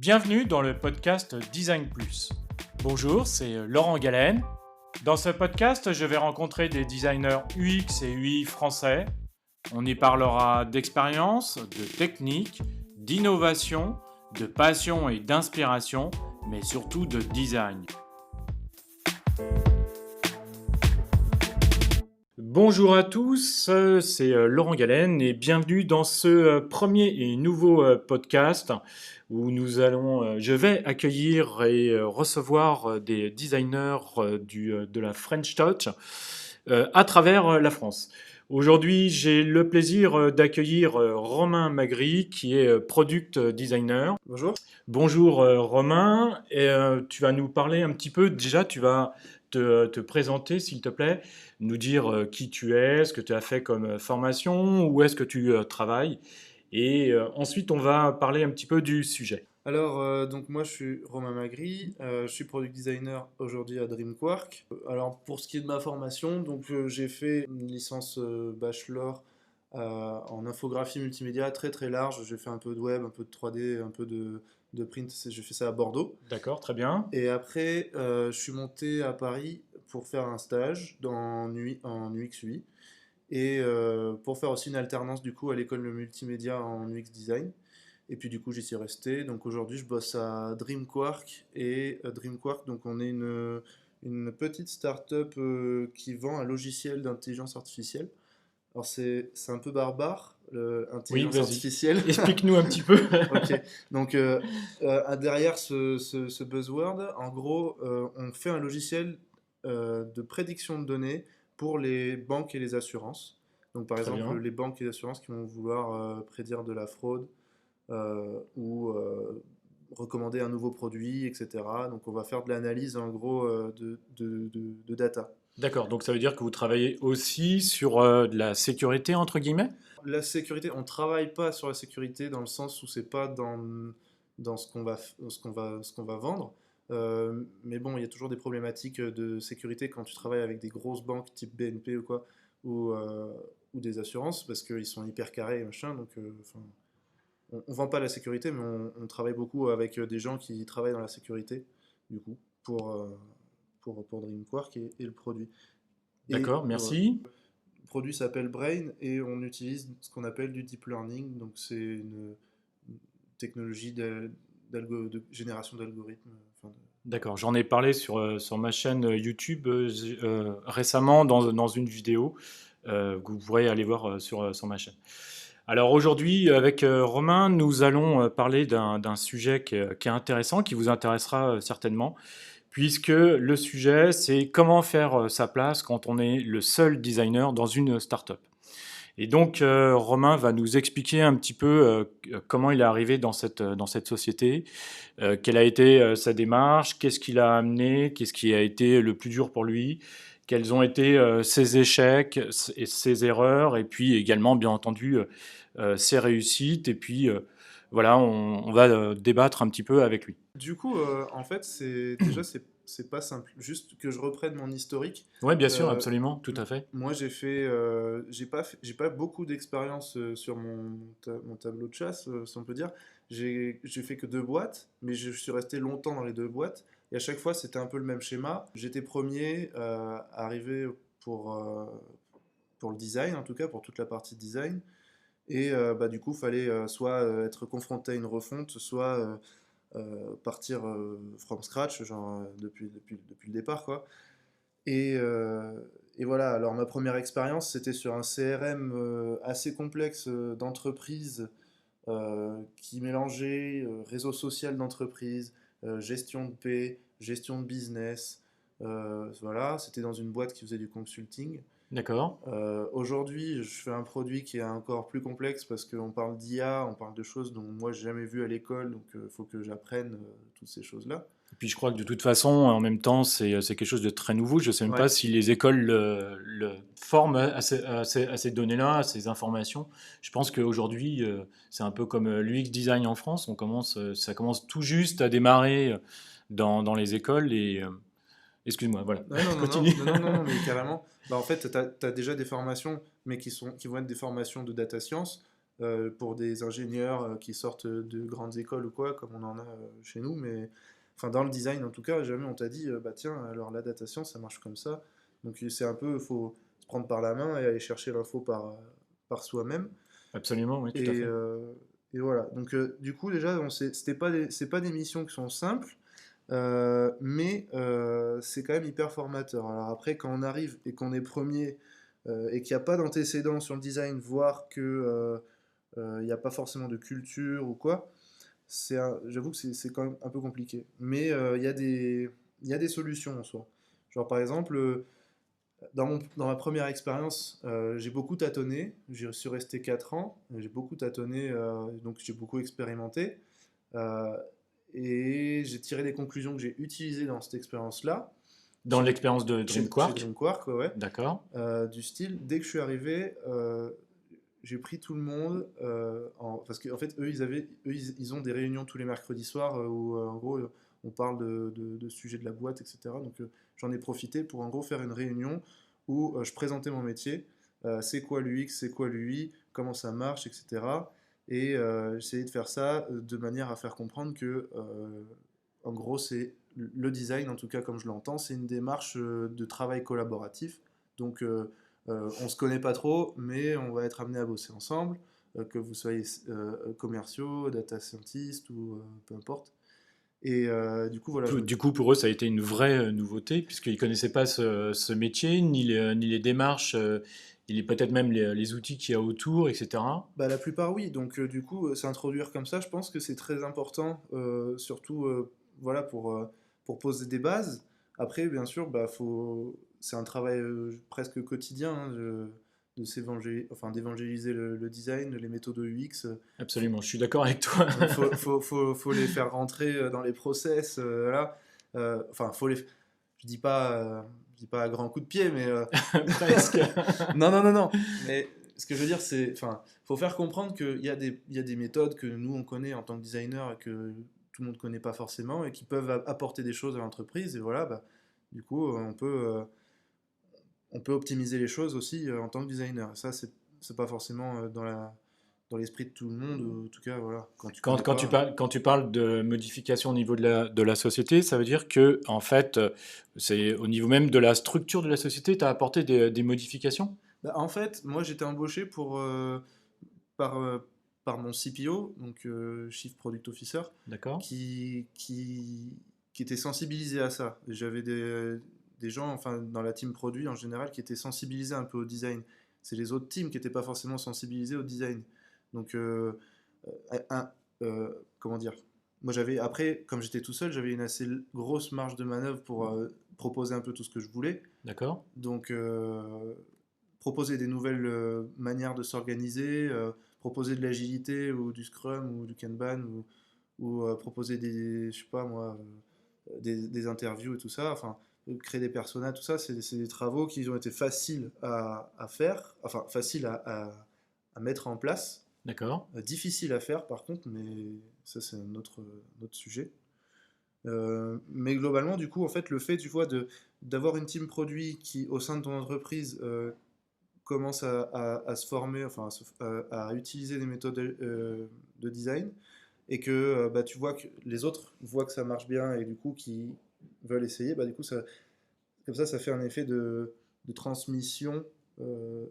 Bienvenue dans le podcast Design Plus. Bonjour, c'est Laurent Galen. Dans ce podcast, je vais rencontrer des designers UX et UI français. On y parlera d'expérience, de technique, d'innovation, de passion et d'inspiration, mais surtout de design. Bonjour à tous, c'est Laurent Galen et bienvenue dans ce premier et nouveau podcast où je vais accueillir et recevoir des designers de la French Touch à travers la France. Aujourd'hui, j'ai le plaisir d'accueillir Romain Magri qui est product designer. Bonjour. Bonjour Romain, et, tu vas nous parler un petit peu, déjà tu vas te présenter s'il te plaît, nous dire qui tu es, ce que tu as fait comme formation, où est-ce que tu travailles, et ensuite on va parler un petit peu du sujet. Alors, donc moi je suis Romain Magri, je suis product designer aujourd'hui à DreamQuark. Alors pour ce qui est de ma formation, donc j'ai fait une licence bachelor en infographie multimédia très très large. J'ai fait un peu de web, un peu de 3D, un peu de print. J'ai fait ça à Bordeaux. D'accord, très bien. Et après, je suis monté à Paris pour faire un stage en UX UI et pour faire aussi une alternance du coup à l'école de multimédia en UX design. Et puis du coup j'y suis resté. Donc aujourd'hui je bosse à DreamQuark et DreamQuark, donc on est une petite start-up qui vend un logiciel d'intelligence artificielle. Alors c'est un peu barbare, Oui, intelligence vas-y, artificielle. explique-nous un petit peu. Ok, donc derrière ce buzzword, en gros, on fait un logiciel de prédiction de données pour les banques et les assurances. Donc par Très exemple, bien. les banques et les assurances qui vont vouloir prédire de la fraude ou recommander un nouveau produit, etc. Donc on va faire de l'analyse en gros de data. D'accord, donc ça veut dire que vous travaillez aussi sur de la sécurité entre guillemets? La sécurité, on travaille pas sur la sécurité dans le sens où c'est pas dans ce qu'on va vendre. Mais bon, il y a toujours des problématiques de sécurité quand tu travailles avec des grosses banques type BNP ou quoi, ou des assurances, parce qu'ils sont hyper carrés et machin. Donc, on vend pas la sécurité, mais on travaille beaucoup avec des gens qui travaillent dans la sécurité, du coup, pour DreamQuark et le produit. Et D'accord, merci. le produit s'appelle Brain et on utilise ce qu'on appelle du deep learning. Donc c'est une technologie de génération d'algorithmes. D'accord, j'en ai parlé sur ma chaîne YouTube récemment dans une vidéo que vous pourrez aller voir sur ma chaîne. Alors aujourd'hui, avec Romain, nous allons parler d'un sujet qui est intéressant, qui vous intéressera certainement, puisque le sujet, c'est comment faire sa place quand on est le seul designer dans une startup. Et donc, Romain va nous expliquer un petit peu comment il est arrivé dans cette société, quelle a été sa démarche, qu'est-ce qu'il a amené, qu'est-ce qui a été le plus dur pour lui, quels ont été ses échecs et ses erreurs, et puis également, bien entendu, ses réussites. Et puis, voilà, on va débattre un petit peu avec lui. Du coup, en fait, c'est pas simple. Juste que je reprenne mon historique. Oui, bien sûr, Euh, absolument, tout à fait. Moi, j'ai pas beaucoup d'expérience sur mon tableau de chasse, si on peut dire. J'ai fait que deux boîtes, mais je suis resté longtemps dans les deux boîtes. Et à chaque fois, c'était un peu le même schéma. J'étais premier arrivé pour le design, en tout cas, pour toute la partie design. Et bah, du coup, il fallait soit être confronté à une refonte, soit partir from scratch, genre depuis le départ, quoi. Et, euh, et voilà, alors ma première expérience, c'était sur un CRM assez complexe d'entreprise qui mélangeait réseau social d'entreprise, gestion de paie, gestion de business. Voilà, c'était dans une boîte qui faisait du consulting. D'accord. Aujourd'hui, je fais un produit qui est encore plus complexe parce qu'on parle d'IA, on parle de choses dont moi j'ai jamais vu à l'école, donc il faut que j'apprenne toutes ces choses-là. Et puis je crois que de toute façon, en même temps, c'est quelque chose de très nouveau. Je ne sais même pas Ouais. si les écoles le forment à ces données-là, à ces informations. Je pense qu'aujourd'hui, c'est un peu comme l'UX design en France. Ça commence tout juste à démarrer dans les écoles. Et excuse-moi, voilà, Ouais, non, non, non, continue. non, non, non, non, mais carrément. Bah, en fait, tu as déjà des formations, mais qui vont être des formations de data science, pour des ingénieurs qui sortent de grandes écoles ou quoi, comme on en a chez nous, mais enfin dans le design en tout cas, jamais on t'a dit, bah tiens, alors la datation ça marche comme ça. Donc c'est un peu, il faut se prendre par la main et aller chercher l'info par soi-même. Absolument, oui, tout à Et, fait. euh, et voilà. Donc du coup déjà, c'est pas des missions qui sont simples, mais c'est quand même hyper formateur. Alors après, quand on arrive et qu'on est premier et qu'il n'y a pas d'antécédent sur le design, voire que il n'y a pas forcément de culture ou quoi, j'avoue que c'est quand même un peu compliqué. Mais il y a des solutions en soi. Genre par exemple, dans ma première expérience, j'ai beaucoup tâtonné. Je suis resté 4 ans. J'ai beaucoup tâtonné, donc j'ai beaucoup expérimenté. Euh, et j'ai tiré des conclusions que j'ai utilisées dans cette expérience-là, Dans l'expérience de chez Dreamquark, Dreamquark, ouais. d'accord. Du style, dès que je suis arrivé, j'ai pris tout le monde, parce qu'en fait, ils ont des réunions tous les mercredis soirs où, en gros, on parle de sujets de la boîte, etc. Donc, j'en ai profité pour, en gros, faire une réunion où je présentais mon métier. C'est quoi l'UX, c'est quoi l'UI, comment ça marche, etc. Et j'essayais de faire ça de manière à faire comprendre que, en gros, c'est le design, en tout cas comme je l'entends, c'est une démarche de travail collaboratif. Donc, on se connaît pas trop, mais on va être amené à bosser ensemble, que vous soyez commerciaux, data scientist ou peu importe. Et du coup, voilà, Du coup, pour eux, ça a été une vraie nouveauté, puisqu'ils ne connaissaient pas ce métier, ni les démarches, ni peut-être même les outils qu'il y a autour, etc. bah, la plupart oui. Donc du coup, s'introduire comme ça, je pense que c'est très important, surtout voilà pour poser des bases. Après, bien sûr, c'est un travail presque quotidien hein, enfin, d'évangéliser le design, les méthodes UX. Absolument, je suis d'accord avec toi. Faut les faire rentrer dans les process. Voilà. Enfin, je dis pas à grands coups de pied, mais Presque. non, non, non, non. Mais ce que je veux dire, c'est, enfin, faut faire comprendre il y a des méthodes que nous on connaît en tant que designer et que tout le monde connaît pas forcément et qui peuvent apporter des choses à l'entreprise. Et voilà, bah, du coup, on peut optimiser les choses aussi en tant que designer. Et ça, c'est pas forcément dans l'esprit de tout le monde. Ou en tout cas, voilà, quand tu connais pas. Quand tu parles de modification au niveau de la société, ça veut dire que, en fait, c'est au niveau même de la structure de la société, tu as apporté des modifications? Bah, en fait, moi j'étais embauché par, euh, par mon CPO, donc Chief Product Officer, D'accord? qui, qui, qui était sensibilisé à ça. J'avais des gens, enfin dans la team produit en général, qui étaient sensibilisés un peu au design. C'est les autres teams qui n'étaient pas forcément sensibilisés au design. Donc, un, comment dire? Moi j'avais, après, comme j'étais tout seul, j'avais une assez grosse marge de manœuvre pour proposer un peu tout ce que je voulais. D'accord? Donc, proposer des nouvelles manières de s'organiser, proposer de l'agilité ou du Scrum ou du Kanban ou proposer des, je sais pas moi, des interviews et tout ça, enfin, créer des personas, tout ça, c'est des travaux qui ont été faciles à faire, enfin, faciles à mettre en place, D'accord? difficiles à faire par contre, mais ça c'est un autre sujet. Mais globalement, du coup, en fait, le fait, tu vois, d'avoir une team produit qui, au sein de ton entreprise, commence à se former, enfin à utiliser des méthodes de design, et que bah, tu vois que les autres voient que ça marche bien et du coup qui veulent essayer, bah, du coup comme ça fait un effet de transmission euh,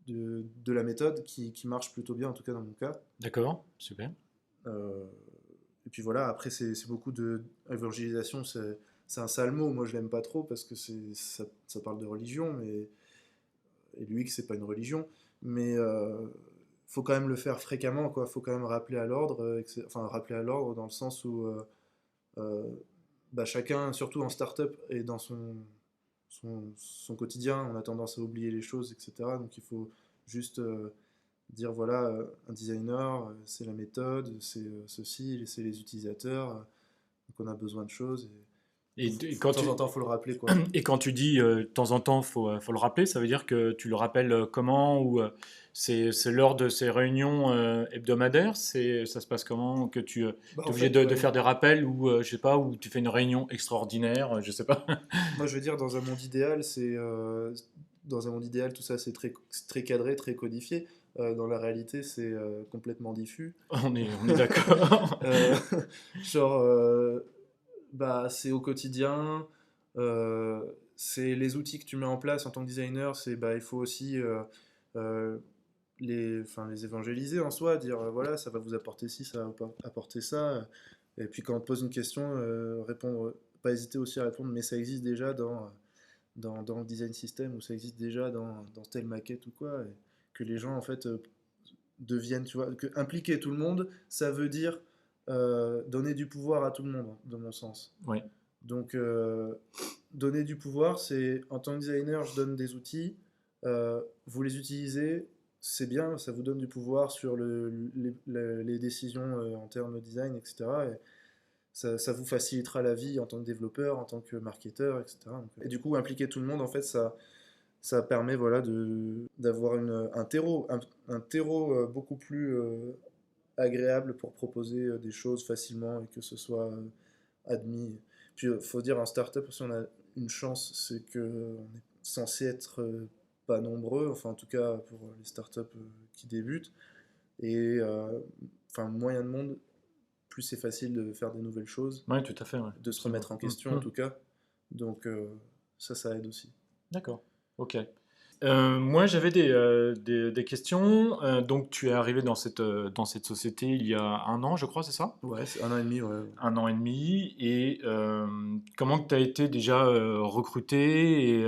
de la méthode qui marche plutôt bien, en tout cas dans mon cas. D'accord? Super. Euh, et puis voilà, après c'est beaucoup de évangélisation, c'est un sale mot, moi je l'aime pas trop parce que ça parle de religion, mais et l'UX c'est pas une religion, mais faut quand même le faire fréquemment, quoi. Faut quand même rappeler à l'ordre, enfin rappeler à l'ordre dans le sens où euh, bah, chacun, surtout en start-up et dans son quotidien, on a tendance à oublier les choses, etc. Donc il faut juste dire voilà, un designer, c'est la méthode, c'est ceci, c'est les utilisateurs, donc on a besoin de choses. Et, De temps en temps, il faut le rappeler, quoi. et quand tu dis de temps en temps, faut le rappeler, ça veut dire que tu le rappelles comment ou c'est lors de ces réunions hebdomadaires, ça se passe comment que tu es Bah, en obligé fait, de ouais. faire des rappels ou je sais pas, ou tu fais une réunion extraordinaire, je sais pas. Moi, je veux dire, dans un monde idéal, tout ça, c'est très cadré, très codifié. Dans la réalité, c'est complètement diffus. On est d'accord. Euh, genre, bah, c'est au quotidien, euh, c'est les outils que tu mets en place en tant que designer, c'est bah, il faut aussi euh, enfin, les évangéliser en soi, dire voilà, ça va vous apporter ci, ça va pas apporter ça. Et puis quand on te pose une question, répondre, pas hésiter aussi à répondre, mais ça existe déjà dans le design system ou ça existe déjà dans telle maquette ou quoi. Et que les gens en fait deviennent, tu vois, que impliquer tout le monde, ça veut dire donner du pouvoir à tout le monde, dans mon sens. Oui, Donc, donner du pouvoir, c'est en tant que designer, je donne des outils, vous les utilisez, c'est bien, ça vous donne du pouvoir sur les décisions en termes de design, etc. Et ça vous facilitera la vie en tant que développeur, en tant que marketeur, etc. Et du coup, impliquer tout le monde, en fait, ça permet voilà, d'avoir un terreau beaucoup plus agréable pour proposer des choses facilement et que ce soit admis. Puis, il faut dire, en startup, si on a une chance, c'est qu'on est censé être pas nombreux, enfin, en tout cas, pour les startups qui débutent. Et enfin, moins il y a de monde, plus c'est facile de faire des nouvelles choses, ouais, tout à fait, ouais. de se Absolument. remettre en question, en tout cas. Donc, ça aide aussi. D'accord. Ok. Moi, j'avais des questions. Donc, tu es arrivé dans cette société il y a un an, je crois, c'est ça? Ouais, c'est 1 an et demi, ouais. Un an et demi. Et comment tu as été déjà recruté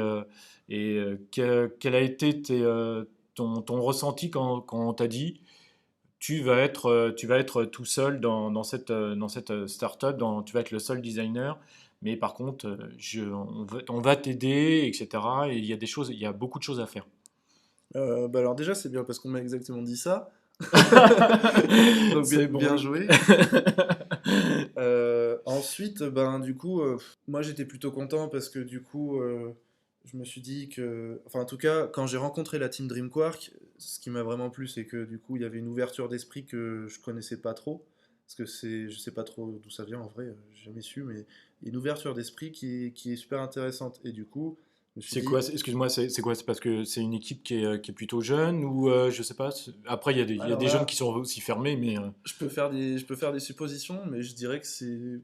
quel a été ton ressenti quand on t'a dit tu vas être tout seul dans cette startup, tu vas être le seul designer, mais par contre, on va t'aider, etc. Et il y a il y a beaucoup de choses à faire. Bah alors déjà, c'est bien parce qu'on m'a exactement dit ça. Donc bien, C'est bon. bien joué. Ensuite, ben du coup, moi j'étais plutôt content parce que du coup, je me suis dit que, enfin en tout cas, quand j'ai rencontré la team Dreamquark, ce qui m'a vraiment plu, c'est que du coup, il y avait une ouverture d'esprit que je connaissais pas trop, parce que je sais pas trop d'où ça vient en vrai, j'ai jamais su, mais une ouverture d'esprit qui est super intéressante. Et du coup, je me suis C'est quoi, dit, excuse-moi, c'est quoi? C'est parce que c'est une équipe qui est plutôt jeune ou je sais pas. Après, il y a alors des jeunes là, qui sont aussi fermés, mais je peux faire des suppositions, mais je dirais que c'est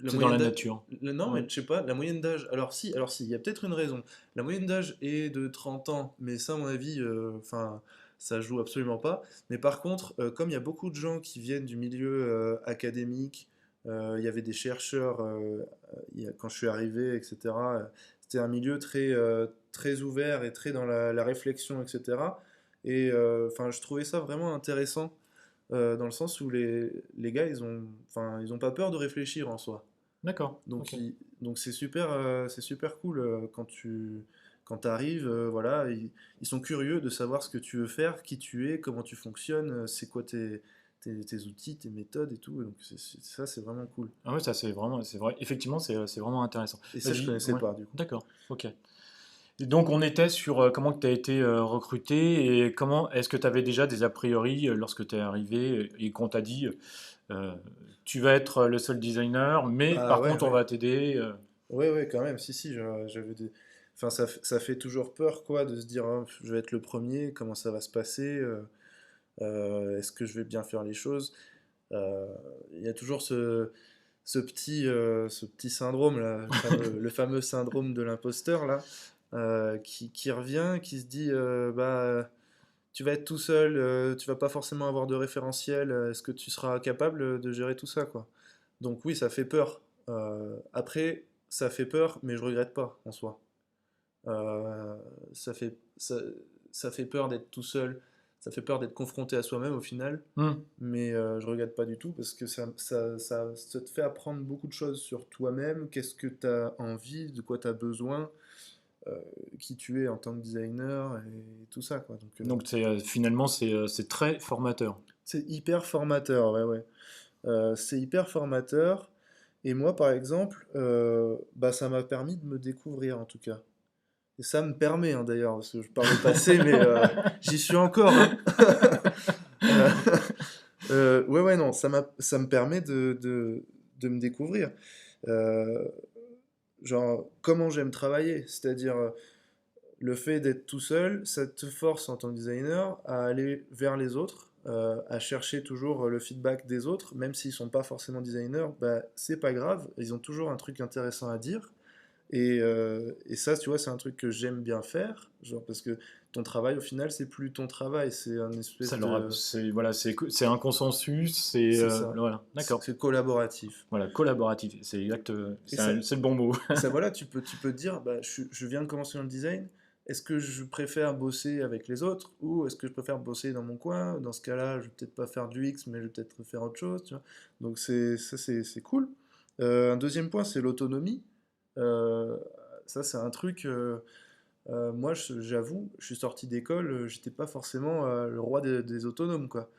la c'est dans moyenne la d'âge. nature. Non, mais Ouais. je sais pas, la moyenne d'âge. Alors si, il y a peut-être une raison. La moyenne d'âge est de 30 ans, mais ça, à mon avis, enfin, ça joue absolument pas. Mais par contre, comme il y a beaucoup de gens qui viennent du milieu académique, il y avait des chercheurs quand je suis arrivé, etc. C'était un milieu très ouvert et très dans la réflexion, etc. Et enfin, je trouvais ça vraiment intéressant dans le sens où les gars, enfin, ils ont pas peur de réfléchir en soi. D'accord. Donc, Ok. donc c'est super cool quand arrives, voilà, ils sont curieux de savoir ce que tu veux faire, qui tu es, comment tu fonctionnes, c'est quoi tes outils, tes méthodes et tout. Donc ça, c'est vraiment cool. Ah ouais, ça c'est vrai. Effectivement, c'est vraiment intéressant. Et ça, je Vas-y. connaissais Ouais. pas du coup. D'accord. Ok. Et donc, on était sur comment tu as été recruté et comment est-ce que tu avais déjà des a priori lorsque tu es arrivé et qu'on t'a dit euh, tu vas être le seul designer, mais Ah par ouais, contre, on ouais. va t'aider. Ouais, ouais, quand même, si, si, j'avais des... Enfin, ça fait toujours peur, quoi, de se dire, ah, je vais être le premier, comment ça va se passer, est-ce que je vais bien faire les choses? Euh, Il y a toujours ce petit syndrome là, le fameux syndrome de l'imposteur là, qui revient, qui se dit bah tu vas être tout seul, tu vas pas forcément avoir de référentiel, est-ce que tu seras capable de gérer tout ça quoi? Donc oui, ça fait peur. Après, ça fait peur, mais je regrette pas en soi. Euh, ça fait, ça, ça fait peur d'être tout seul, ça fait peur d'être confronté à soi-même au final, Hmm. mais je regrette pas du tout parce que ça te fait apprendre beaucoup de choses sur toi-même, qu'est-ce que tu as envie, de quoi tu as besoin, euh, qui tu es en tant que designer et tout ça quoi. Donc Donc, finalement, c'est très formateur. c'est hyper formateur, ouais, ouais. C'est hyper formateur et moi par exemple, bah, ça m'a permis de me découvrir en tout cas. Et ça me permet hein, d'ailleurs, parce que je parle au passé, mais j'y suis encore, hein. Euh, ouais, ouais, non, ça me permet de me découvrir. Euh, genre, comment j'aime travailler, c'est-à-dire, le fait d'être tout seul, ça te force en tant que designer à aller vers les autres, à chercher toujours le feedback des autres, même s'ils sont pas forcément designers, bah, c'est pas grave, ils ont toujours un truc intéressant à dire. Et ça, tu vois, c'est un truc que j'aime bien faire, genre parce que ton travail, au final, c'est plus ton travail, c'est un Ça espèce leur de... c'est voilà, c'est un consensus, c'est C'est ça, voilà, d'accord. c'est collaboratif. Voilà, collaboratif, c'est exact, Et ça, c'est le bon mot. et ça voilà, tu peux te dire, bah, je viens de commencer dans le design, est-ce que je préfère bosser avec les autres ou est-ce que je préfère bosser dans mon coin? Dans ce cas-là, je vais peut-être pas faire du X, mais je vais peut-être faire autre chose, tu vois. Donc c'est cool. Un deuxième point, c'est l'autonomie. Euh, Ça, c'est un truc. Moi, j'avoue, je suis sorti d'école, j'étais pas forcément le roi des autonomes, quoi.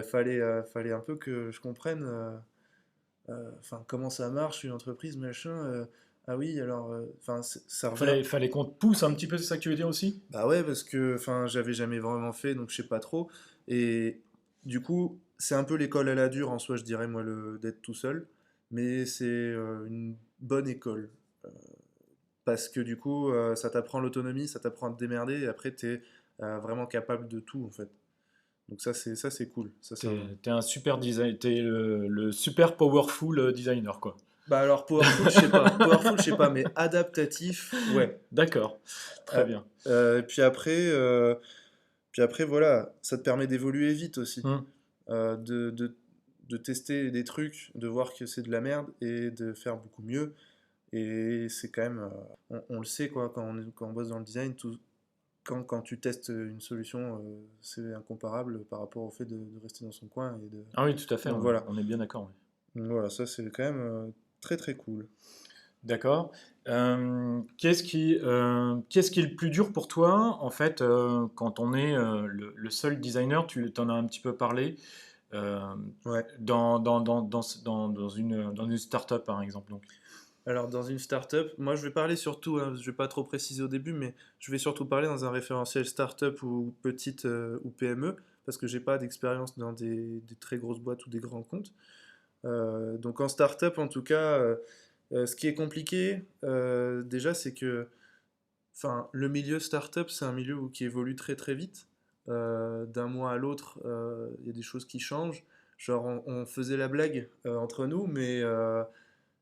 Fallait un peu que je comprenne. Enfin, comment ça marche une entreprise, machin. Ah oui, alors, enfin, ça revient. Fallait qu'on te pousse un petit peu, c'est ça que tu veux dire aussi? Bah ouais, parce que, enfin, j'avais jamais vraiment fait, donc je sais pas trop. Et du coup, c'est un peu l'école à la dure en soi, je dirais, moi, d'être tout seul. Mais c'est une bonne école. Euh, Parce que du coup, ça t'apprend l'autonomie, ça t'apprend à te démerder, et après, t'es vraiment capable de tout, en fait. Donc ça, c'est cool. Ça, c'est un... T'es un super design, t'es le super powerful designer, quoi. Bah alors, powerful, je sais pas. Powerful, je sais pas, mais adaptatif, ouais. D'accord, très Euh, bien. puis après, voilà, ça te permet d'évoluer vite aussi. Hmm. Euh, de, de, de tester des trucs, de voir que c'est de la merde et de faire beaucoup mieux. Et c'est quand même, on le sait quoi, quand on bosse dans le design, quand tu testes une solution, c'est incomparable par rapport au fait de rester dans son coin. Ah oui, tout à fait, Donc voilà. on est bien d'accord. Oui. Donc voilà, ça c'est quand même très très cool. D'accord. Qu'est-ce qui est le plus dur pour toi, en fait, quand on est le seul designer, tu en as un petit peu parlé, euh, Ouais. dans une start-up, par exemple. Donc. Alors dans une startup, moi je vais parler surtout, hein, je vais pas trop préciser au début, mais je vais surtout parler dans un référentiel startup ou petite ou PME, parce que j'ai pas d'expérience dans des très grosses boîtes ou des grands comptes. Donc en startup, en tout cas, ce qui est compliqué, déjà, c'est que, enfin, le milieu startup, c'est un milieu qui évolue très très vite. D'un mois à l'autre, il y a des choses qui changent. Genre, on faisait la blague entre nous, mais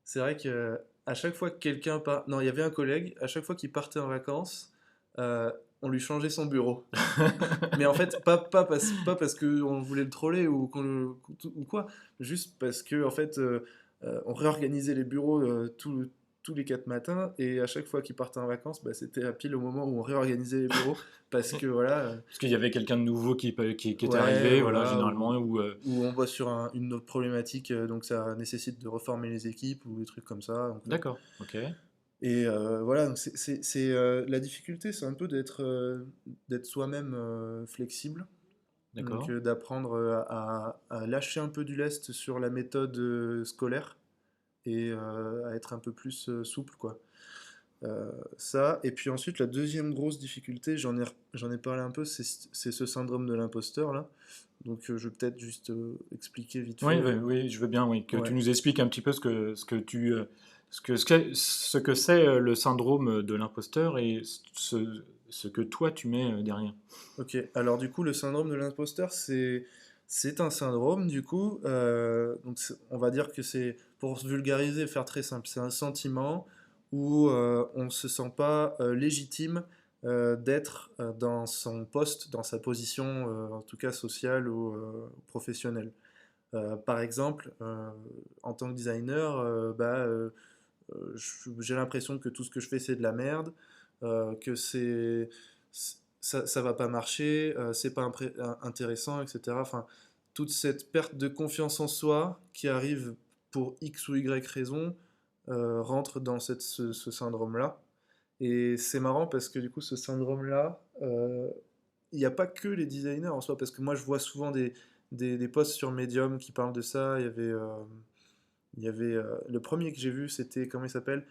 c'est vrai que à chaque fois que quelqu'un part, non, il y avait un collègue, à chaque fois qu'il partait en vacances, euh, on lui changeait son bureau. Mais en fait, pas parce qu'on voulait le troller ou quoi, juste parce que en fait, on réorganisait les bureaux tous les 4 matins et à chaque fois qu'ils partaient en vacances, bah, c'était à pile au moment où on réorganisait les bureaux parce que voilà, Parce qu'il y avait quelqu'un de nouveau qui était ouais, arrivé, voilà, voilà, généralement, ou ou on bosse sur une autre problématique, donc ça nécessite de reformer les équipes ou des trucs comme ça. Donc, d'accord, ok, et voilà, donc la difficulté, c'est un peu d'être soi-même flexible. Donc d'accord. d'apprendre à lâcher un peu du lest sur la méthode scolaire et à être un peu plus souple, quoi. Ça, et puis ensuite la deuxième grosse difficulté, j'en ai parlé un peu, c'est ce syndrome de l'imposteur là. Donc je vais peut-être juste expliquer vite Oui, fait. oui, oui, je veux bien, oui, que tu Ouais. nous expliques un petit peu ce que c'est le syndrome de l'imposteur et ce que toi tu mets derrière. Ok, alors du coup le syndrome de l'imposteur c'est un syndrome du coup, donc on va dire que c'est, pour se vulgariser, faire très simple, c'est un sentiment où on ne se sent pas légitime d'être dans son poste, dans sa position, en tout cas sociale ou professionnelle. Par exemple, en tant que designer, j'ai l'impression que tout ce que je fais c'est de la merde, que ça va pas marcher, c'est pas intéressant, etc. Enfin, toute cette perte de confiance en soi qui arrive pour X ou Y raison rentre dans ce syndrome-là. Et c'est marrant parce que du coup, ce syndrome-là, il n'y a pas que les designers en soi, parce que moi je vois souvent des posts sur Medium qui parlent de ça. Le premier que j'ai vu, c'était, comment il s'appelle?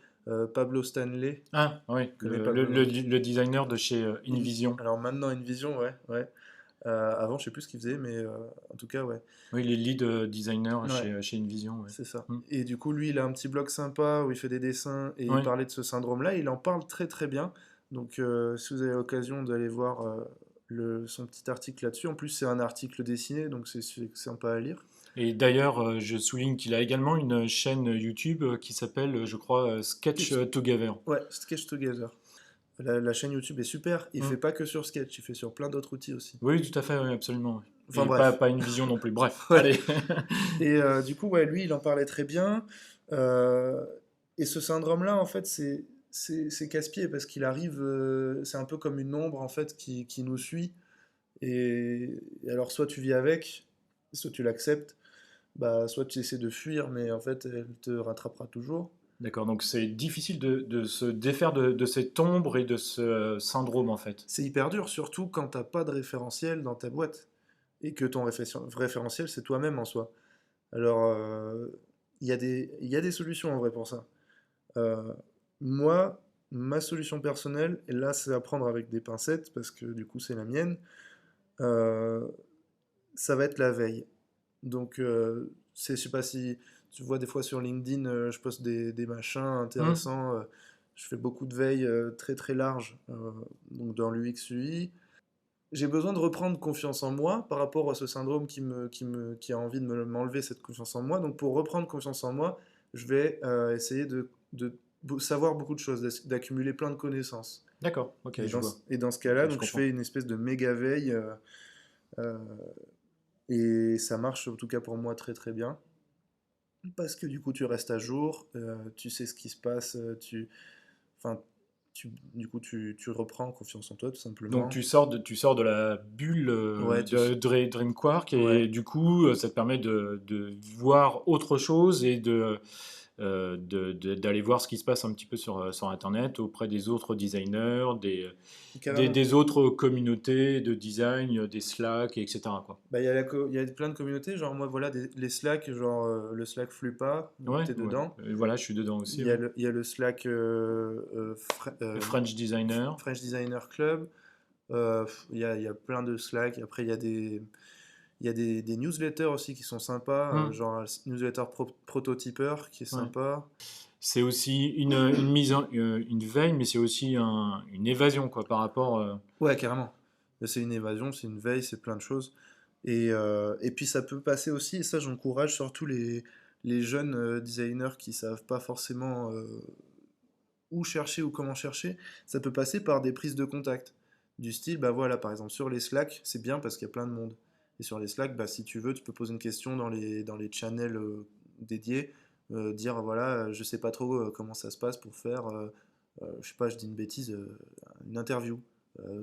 Pablo Stanley. Ah, oui, Tu connais Pablo, non? le designer de chez InVision. Alors maintenant, Invision, ouais, ouais. Avant, je sais plus ce qu'il faisait, mais en tout cas, ouais. Oui, les lead designers Ouais, chez InVision, ouais. c'est ça. Hmm. Et du coup, lui, il a un petit blog sympa où il fait des dessins et il Oui, parlait de ce syndrome-là. Il en parle très très bien. Donc, si vous avez l'occasion d'aller voir son petit article là-dessus, en plus c'est un article dessiné, donc c'est sympa à lire. Et d'ailleurs, je souligne qu'il a également une chaîne YouTube qui s'appelle, je crois, Sketch Sketch, Together. ouais, Sketch Together. La chaîne YouTube est super. Il fait Hmm. pas que sur Sketch, il fait sur plein d'autres outils aussi. Oui, tout à fait, oui, absolument. Enfin Et pas, bref. pas une vision non plus. Bref, Ouais. allez. Et du coup, ouais, lui, il en parlait très bien. Euh, et ce syndrome-là, en fait, c'est casse-pied parce qu'il arrive, c'est un peu comme une ombre en fait qui nous suit. Et alors, soit tu vis avec, soit tu l'acceptes, bah, soit tu essaies de fuir, mais en fait, elle te rattrapera toujours. D'accord, donc c'est difficile de se défaire de cette ombre et de ce syndrome, en fait. C'est hyper dur, surtout quand t'as pas de référentiel dans ta boîte et que ton référentiel, c'est toi-même en soi. Alors, il y a des solutions en vrai pour ça. Euh, Moi, ma solution personnelle, et là c'est à prendre avec des pincettes parce que du coup c'est la mienne, euh, ça va être la veille. Donc, je sais pas si tu vois des fois sur LinkedIn, je poste des machins Hmm. intéressants. Je fais beaucoup de veille très très large, donc dans l'UX UI. J'ai besoin de reprendre confiance en moi par rapport à ce syndrome qui a envie de m'enlever cette confiance en moi. Donc pour reprendre confiance en moi, je vais essayer de savoir beaucoup de choses, d'accumuler plein de connaissances. D'accord, ok, je vois. Et dans ce Ok, cas-là, je donc je comprends. fais une espèce de méga veille euh, et ça marche en tout cas pour moi très très bien. Parce que du coup tu restes à jour, tu sais ce qui se passe, enfin, du coup tu reprends confiance en toi tout Donc simplement. tu sors de la bulle Ouais, de Dream Quark ouais. et du coup ça te permet de voir autre chose et d'aller voir ce qui se passe un petit peu sur Internet auprès des autres designers, Carrément. des autres communautés de design, des Slack, etc. quoi. Bah, il y a plein de communautés, genre moi voilà, les Slack, genre le Slack Flupa, donc Ouais, t'es ouais. dedans. Voilà, je suis dedans aussi. Ouais. Il y a le Slack Le French Designer. French Designer Club. Il y a plein de Slack. Après, il y a des newsletters aussi qui sont sympas, Hmm, genre newsletter prototypeur qui est ouais. sympa. C'est aussi une veille, mais c'est aussi une évasion quoi, par rapport. Ouais, carrément. C'est une évasion, c'est une veille, c'est plein de choses. Et puis ça peut passer aussi, et ça j'encourage surtout les jeunes designers qui savent pas forcément où chercher ou comment chercher, ça peut passer par des prises de contact. Du style, bah voilà, par exemple sur les Slack, c'est bien parce qu'il y a plein de monde. Et sur les Slack, bah, si tu veux, tu peux poser une question dans les channels dédiés, dire voilà, je sais pas trop comment ça se passe pour faire, je sais pas, je dis une bêtise, une interview.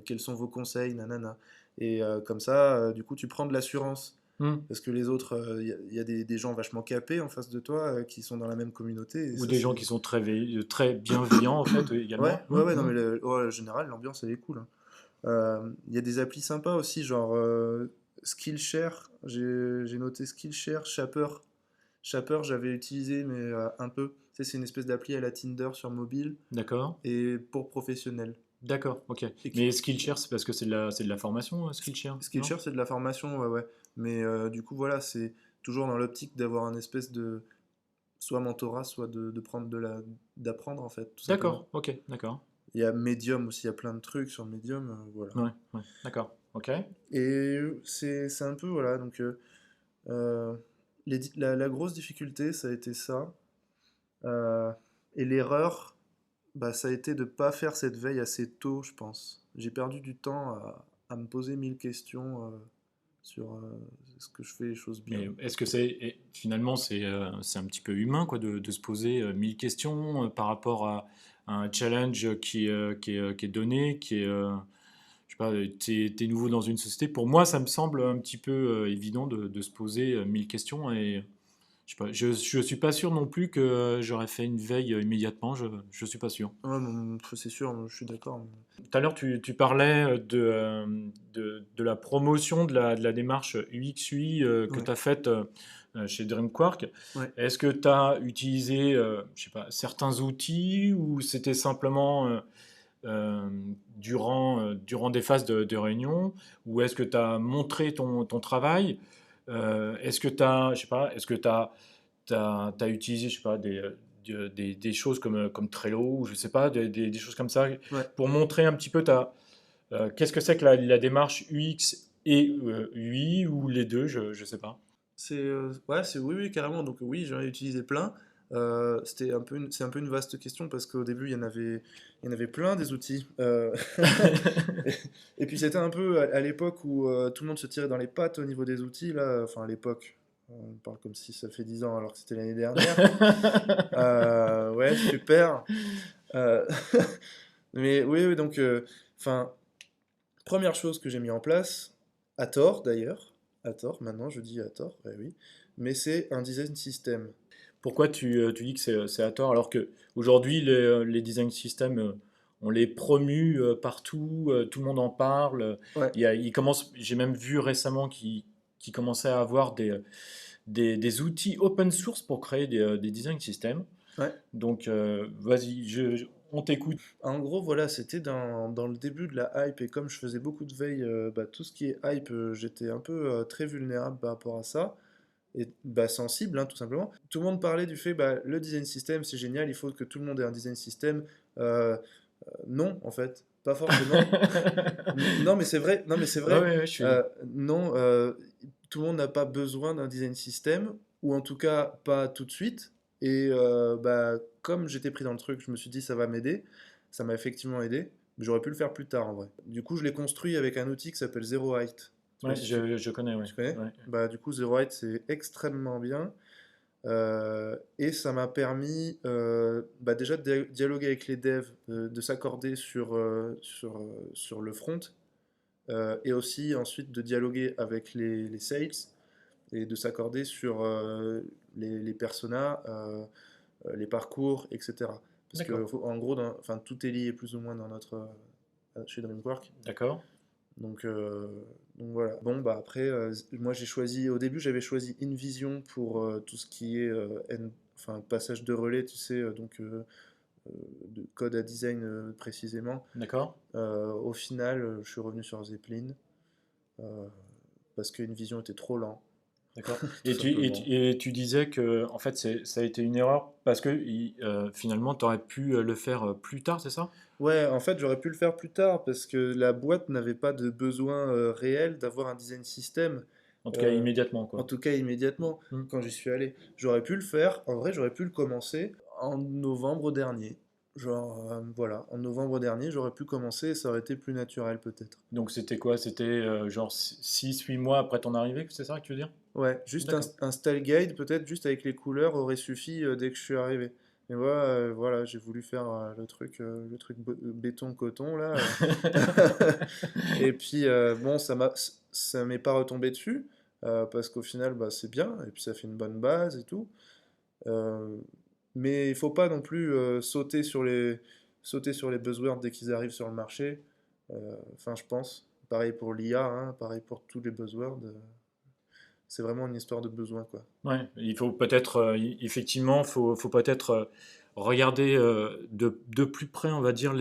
Quels sont vos conseils, nanana. Et comme ça, du coup, tu prends de l'assurance. Hmm. Parce que les autres, il y a des gens vachement capés en face de toi qui sont dans la même communauté. Et Ou ça, des gens c'est. qui sont très bienveillants en fait Ouais, également. ouais, Hmm, ouais, non, hmm. mais en général, l'ambiance, elle est cool, hein. Il y a des applis sympas aussi, genre Skillshare. J'ai noté Skillshare, Shaper. Shaper, j'avais utilisé, mais un peu. Tu sais, c'est une espèce d'appli à la Tinder sur mobile D'accord. et pour professionnels. D'accord, ok. Et Mais Skillshare, c'est parce que c'est de la formation, Skillshare, non? Skillshare, c'est de la formation, ouais, ouais. Mais du coup, voilà, c'est toujours dans l'optique d'avoir un espèce de soit mentorat, soit de prendre d'apprendre, en fait, tout simplement. D'accord, ok, d'accord. Il y a Medium aussi, il y a plein de trucs sur Medium, voilà. Ouais, ouais, d'accord, ok. Et c'est un peu, voilà, donc euh, la grosse difficulté, ça a été ça. Euh, et l'erreur, bah, ça a été de ne pas faire cette veille assez tôt, je pense. J'ai perdu du temps à me poser 1000 questions sur est-ce que je fais les choses bien. Mais est-ce que finalement c'est un petit peu humain quoi de se poser 1000 questions par rapport à un challenge qui est donné, qui est je sais pas, t'es nouveau dans une société. Pour moi, ça me semble un petit peu évident de se poser 1000 questions et je sais pas, je suis pas sûr non plus que j'aurais fait une veille immédiatement. Je suis pas sûr. Ouais, c'est sûr, je suis d'accord. Tout à l'heure, tu parlais de la promotion de la démarche UX/UI que Ouais, tu as faite chez DreamQuark. ouais. Est-ce que tu as utilisé je sais pas, certains outils ou c'était simplement euh, durant des phases de réunion ou est-ce que tu as montré ton travail est-ce que tu as, je sais pas, est-ce que tu as utilisé je sais pas, des choses comme Trello ou je sais pas, des choses comme ça, Ouais. pour montrer un petit peu qu'est-ce que c'est que la démarche UX et UI ou les deux, je sais pas. Ouais, c'est oui, oui, carrément. Donc oui, j'en ai utilisé plein. C'est un peu une vaste question parce qu'au début, il y en avait plein des outils. Et puis c'était un peu à l'époque où tout le monde se tirait dans les pattes au niveau des outils, là. Enfin, à l'époque, on parle comme si ça fait 10 ans alors que c'était l'année dernière. Ouais, super. Euh, Mais oui, oui, donc, enfin, première chose que j'ai mis en place, à tort d'ailleurs, à tort, maintenant je dis à tort, ouais, oui, mais c'est un design system. Pourquoi tu dis que c'est à tort alors que aujourd'hui les design systems on les promue partout, tout le monde en parle. Ouais, J'ai même vu récemment qu'ils commençaient à avoir des outils open source pour créer des design systems. ouais. Donc vas-y, on t'écoute. En gros, voilà, c'était dans le début de la hype, et comme je faisais beaucoup de veille, bah, tout ce qui est hype, j'étais un peu très vulnérable par rapport à ça, et bah, sensible, hein, tout simplement. Tout le monde parlait du fait, bah, le design system, c'est génial, il faut que tout le monde ait un design system. Euh, non, en fait, pas forcément. Non, mais c'est vrai. Non, mais c'est Ouais, vrai. ouais, ouais, Non, tout le monde n'a pas besoin d'un design system, ou en tout cas pas tout de suite. Et bah, comme j'étais pris dans le truc, je me suis dit ça va m'aider. Ça m'a effectivement aidé. Mais j'aurais pu le faire plus tard en vrai. Du coup, je l'ai construit avec un outil qui s'appelle Zero Height. Je sais pas ouais, si je connais, ouais. tu connais. Ouais. Bah, du coup, Zero Height, c'est extrêmement bien. Et ça m'a permis bah, déjà de dialoguer avec les devs, de s'accorder sur le front, et aussi ensuite de dialoguer avec les sales et de s'accorder sur les personas, les parcours, etc. Parce que D'accord, en gros, enfin, tout est lié plus ou moins dans chez DreamWorks. d'accord, Donc, euh, donc voilà. Bon, bah après, moi j'ai choisi, au début j'avais choisi InVision pour tout ce qui est enfin, passage de relais, tu sais, euh, de code à design précisément. d'accord. Au final, je suis revenu sur Zeppelin euh, parce qu'InVision était trop lent, D'accord. tout simplement. Et tu disais que en fait ça a été une erreur parce que finalement tu aurais pu le faire plus tard, c'est ça? Ouais, en fait, j'aurais pu le faire plus tard parce que la boîte n'avait pas de besoin réel d'avoir un design system. En tout cas euh, immédiatement En quoi. tout cas, immédiatement, Hmm. quand j'y suis allé. J'aurais pu le faire, en vrai, j'aurais pu le commencer en novembre dernier. Genre, voilà, en novembre dernier, j'aurais pu commencer et ça aurait été plus naturel peut-être. Donc c'était quoi? C'était genre 6 8 mois après ton arrivée, c'est ça que tu veux dire? Ouais, juste D'accord. un style guide, peut-être juste avec les couleurs, aurait suffi dès que je suis arrivé. Mais voilà, voilà, j'ai voulu faire le truc béton-coton là. Et puis, bon, ça m'est pas retombé dessus, parce qu'au final, bah, c'est bien, et puis ça fait une bonne base et tout. Euh, mais il faut pas non plus sauter sur les buzzwords dès qu'ils arrivent sur le marché. Enfin, je pense. Pareil pour l'IA, hein, pareil pour tous les buzzwords. C'est vraiment une histoire de besoin, quoi. Ouais, il faut peut-être effectivement faut peut-être regarder de plus près, on va dire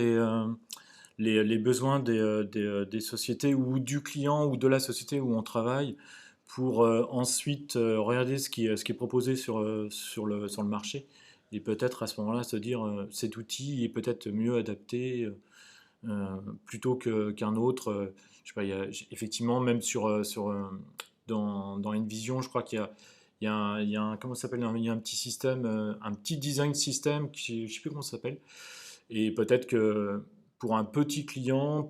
les besoins des sociétés ou du client ou de la société où on travaille pour ensuite regarder ce qui est proposé sur le marché et peut-être à ce moment-là se dire cet outil est peut-être mieux adapté plutôt qu'un autre. Je sais pas, effectivement, même dans InVision, je crois qu'il y a comment ça s'appelle, il y a un petit système, un petit design system, je sais plus comment ça s'appelle. Et peut-être que pour un petit client,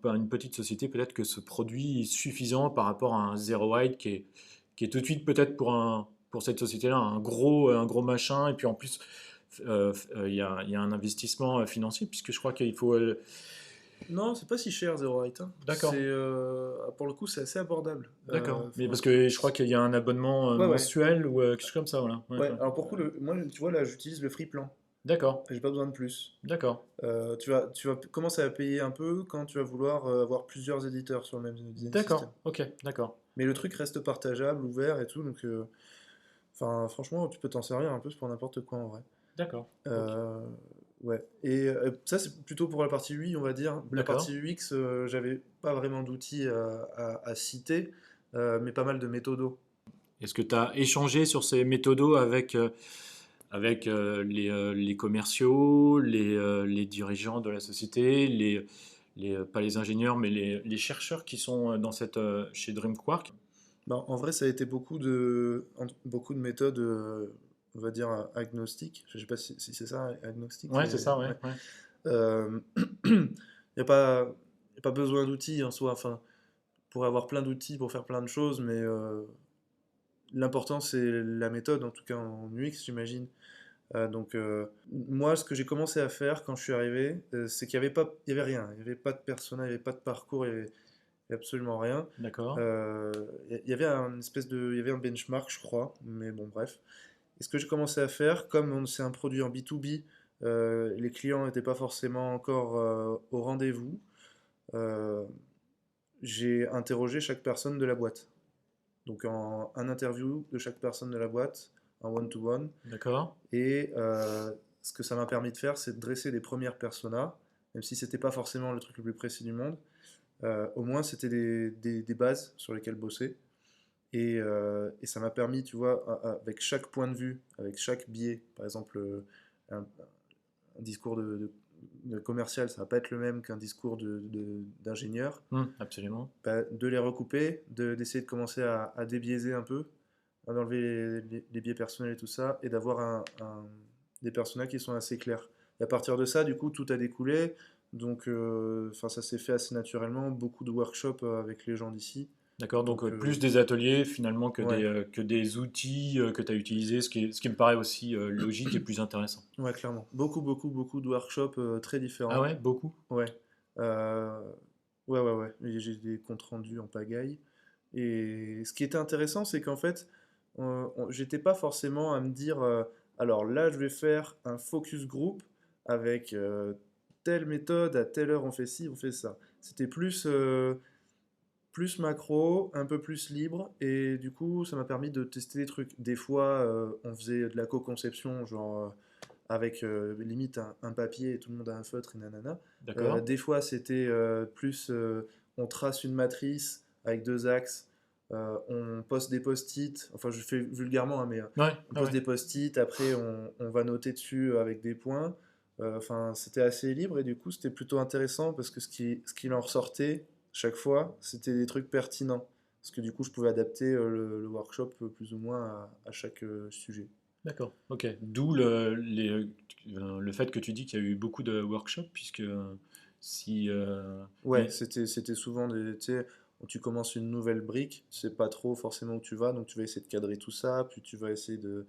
une petite société, peut-être que ce produit est suffisant par rapport à un Zero Height qui est tout de suite peut-être pour cette société-là un gros machin. Et puis en plus, il y a un investissement financier puisque je crois qu'il faut. Non, c'est pas si cher, Zero Height, hein. D'accord, Pour le coup, c'est assez abordable. d'accord. Mais parce Enfin, que je crois qu'il y a un abonnement ouais, ouais. mensuel ou quelque chose comme ça, voilà. Ouais, Ouais, ouais. alors pour le coup, moi, tu vois, là, j'utilise le free plan. D'accord, J'ai pas besoin de plus. d'accord, Tu vas commencer à payer un peu quand tu vas vouloir avoir plusieurs éditeurs sur le même design system. d'accord, ok, d'accord, Mais le truc reste partageable, ouvert et tout, donc enfin, franchement, tu peux t'en servir un peu pour n'importe quoi en vrai. d'accord, ok, Euh, ouais. Et ça, c'est plutôt pour la partie UI, on va dire. La d'accord. partie UX, j'avais pas vraiment d'outils à citer, mais pas mal de méthodos. Est-ce que tu as échangé sur ces méthodos avec avec les commerciaux, les dirigeants de la société, pas les ingénieurs, mais les chercheurs qui sont chez DreamQuark. Bah, en vrai, ça a été beaucoup de méthodes, on va dire, agnostiques. Je sais pas si c'est ça, agnostique. Ouais, c'est ça, ouais, Ouais. ouais. Il n'y a pas, y a pas besoin d'outils en soi. Enfin, pour avoir plein d'outils pour faire plein de choses, mais l'important c'est la méthode, en tout cas en UX, j'imagine. Donc, moi, ce que j'ai commencé à faire quand je suis arrivé, c'est qu'il n'y avait pas, il y avait rien. Il n'y avait pas de persona, il n'y avait pas de parcours, il y avait absolument rien. D'accord. Il y avait il y avait un benchmark, je crois, mais bon, bref. Et ce que j'ai commencé à faire, comme c'est un produit en B2B, les clients n'étaient pas forcément encore au rendez-vous. euh, j'ai interrogé chaque personne de la boîte. Donc un interview de chaque personne de la boîte, un one-to-one. D'accord. Et ce que ça m'a permis de faire, c'est de dresser des premières personas, même si c'était pas forcément le truc le plus précis du monde. Au moins, c'était des bases sur lesquelles bosser. Et ça m'a permis, tu vois, avec chaque point de vue, avec chaque biais, par exemple, un discours de commercial, ça va pas être le même qu'un discours d'ingénieur, Absolument. bah, de les recouper, d'essayer de commencer à débiaiser un peu, d'enlever les biais personnels et tout ça, et d'avoir des personnages qui sont assez clairs. Et à partir de ça, du coup, tout a découlé. Donc, enfin, ça s'est fait assez naturellement. Beaucoup de workshops avec les gens d'ici. D'accord, donc Donc, plus des ateliers finalement ouais, que des outils que tu as utilisés, ce qui me paraît aussi logique et plus intéressant. ouais, clairement. Beaucoup de workshops très Ah différents. ouais, beaucoup? Ouais. Euh, ouais. Et j'ai des comptes rendus en pagaille. Et ce qui était intéressant, c'est qu'en fait, j'étais pas forcément à me dire, alors là, je vais faire un focus group avec telle méthode, à telle heure on fait ci, on fait ça. C'était plus macro, un peu plus libre, et du coup, ça m'a permis de tester des trucs. Des fois, on faisait de la co-conception, genre avec limite un papier et tout le monde a un feutre et nanana. D'accord. Des fois, c'était plus on trace une matrice avec deux axes, on poste des post-it, enfin je fais vulgairement, hein, mais Ouais, on ouais, poste ouais. des post-it, après on va noter dessus avec des points. Enfin, c'était assez libre et du coup, c'était plutôt intéressant parce que ce qui en ressortait chaque fois, c'était des trucs pertinents. Parce que du coup, je pouvais adapter le workshop plus ou moins à chaque sujet. D'accord, ok. Le fait que tu dis qu'il y a eu beaucoup de workshops, puisque si... Ouais, mais c'était souvent tu sais, tu commences une nouvelle brique, tu sais pas trop forcément où tu vas, donc tu vas essayer de cadrer tout ça, puis tu vas essayer de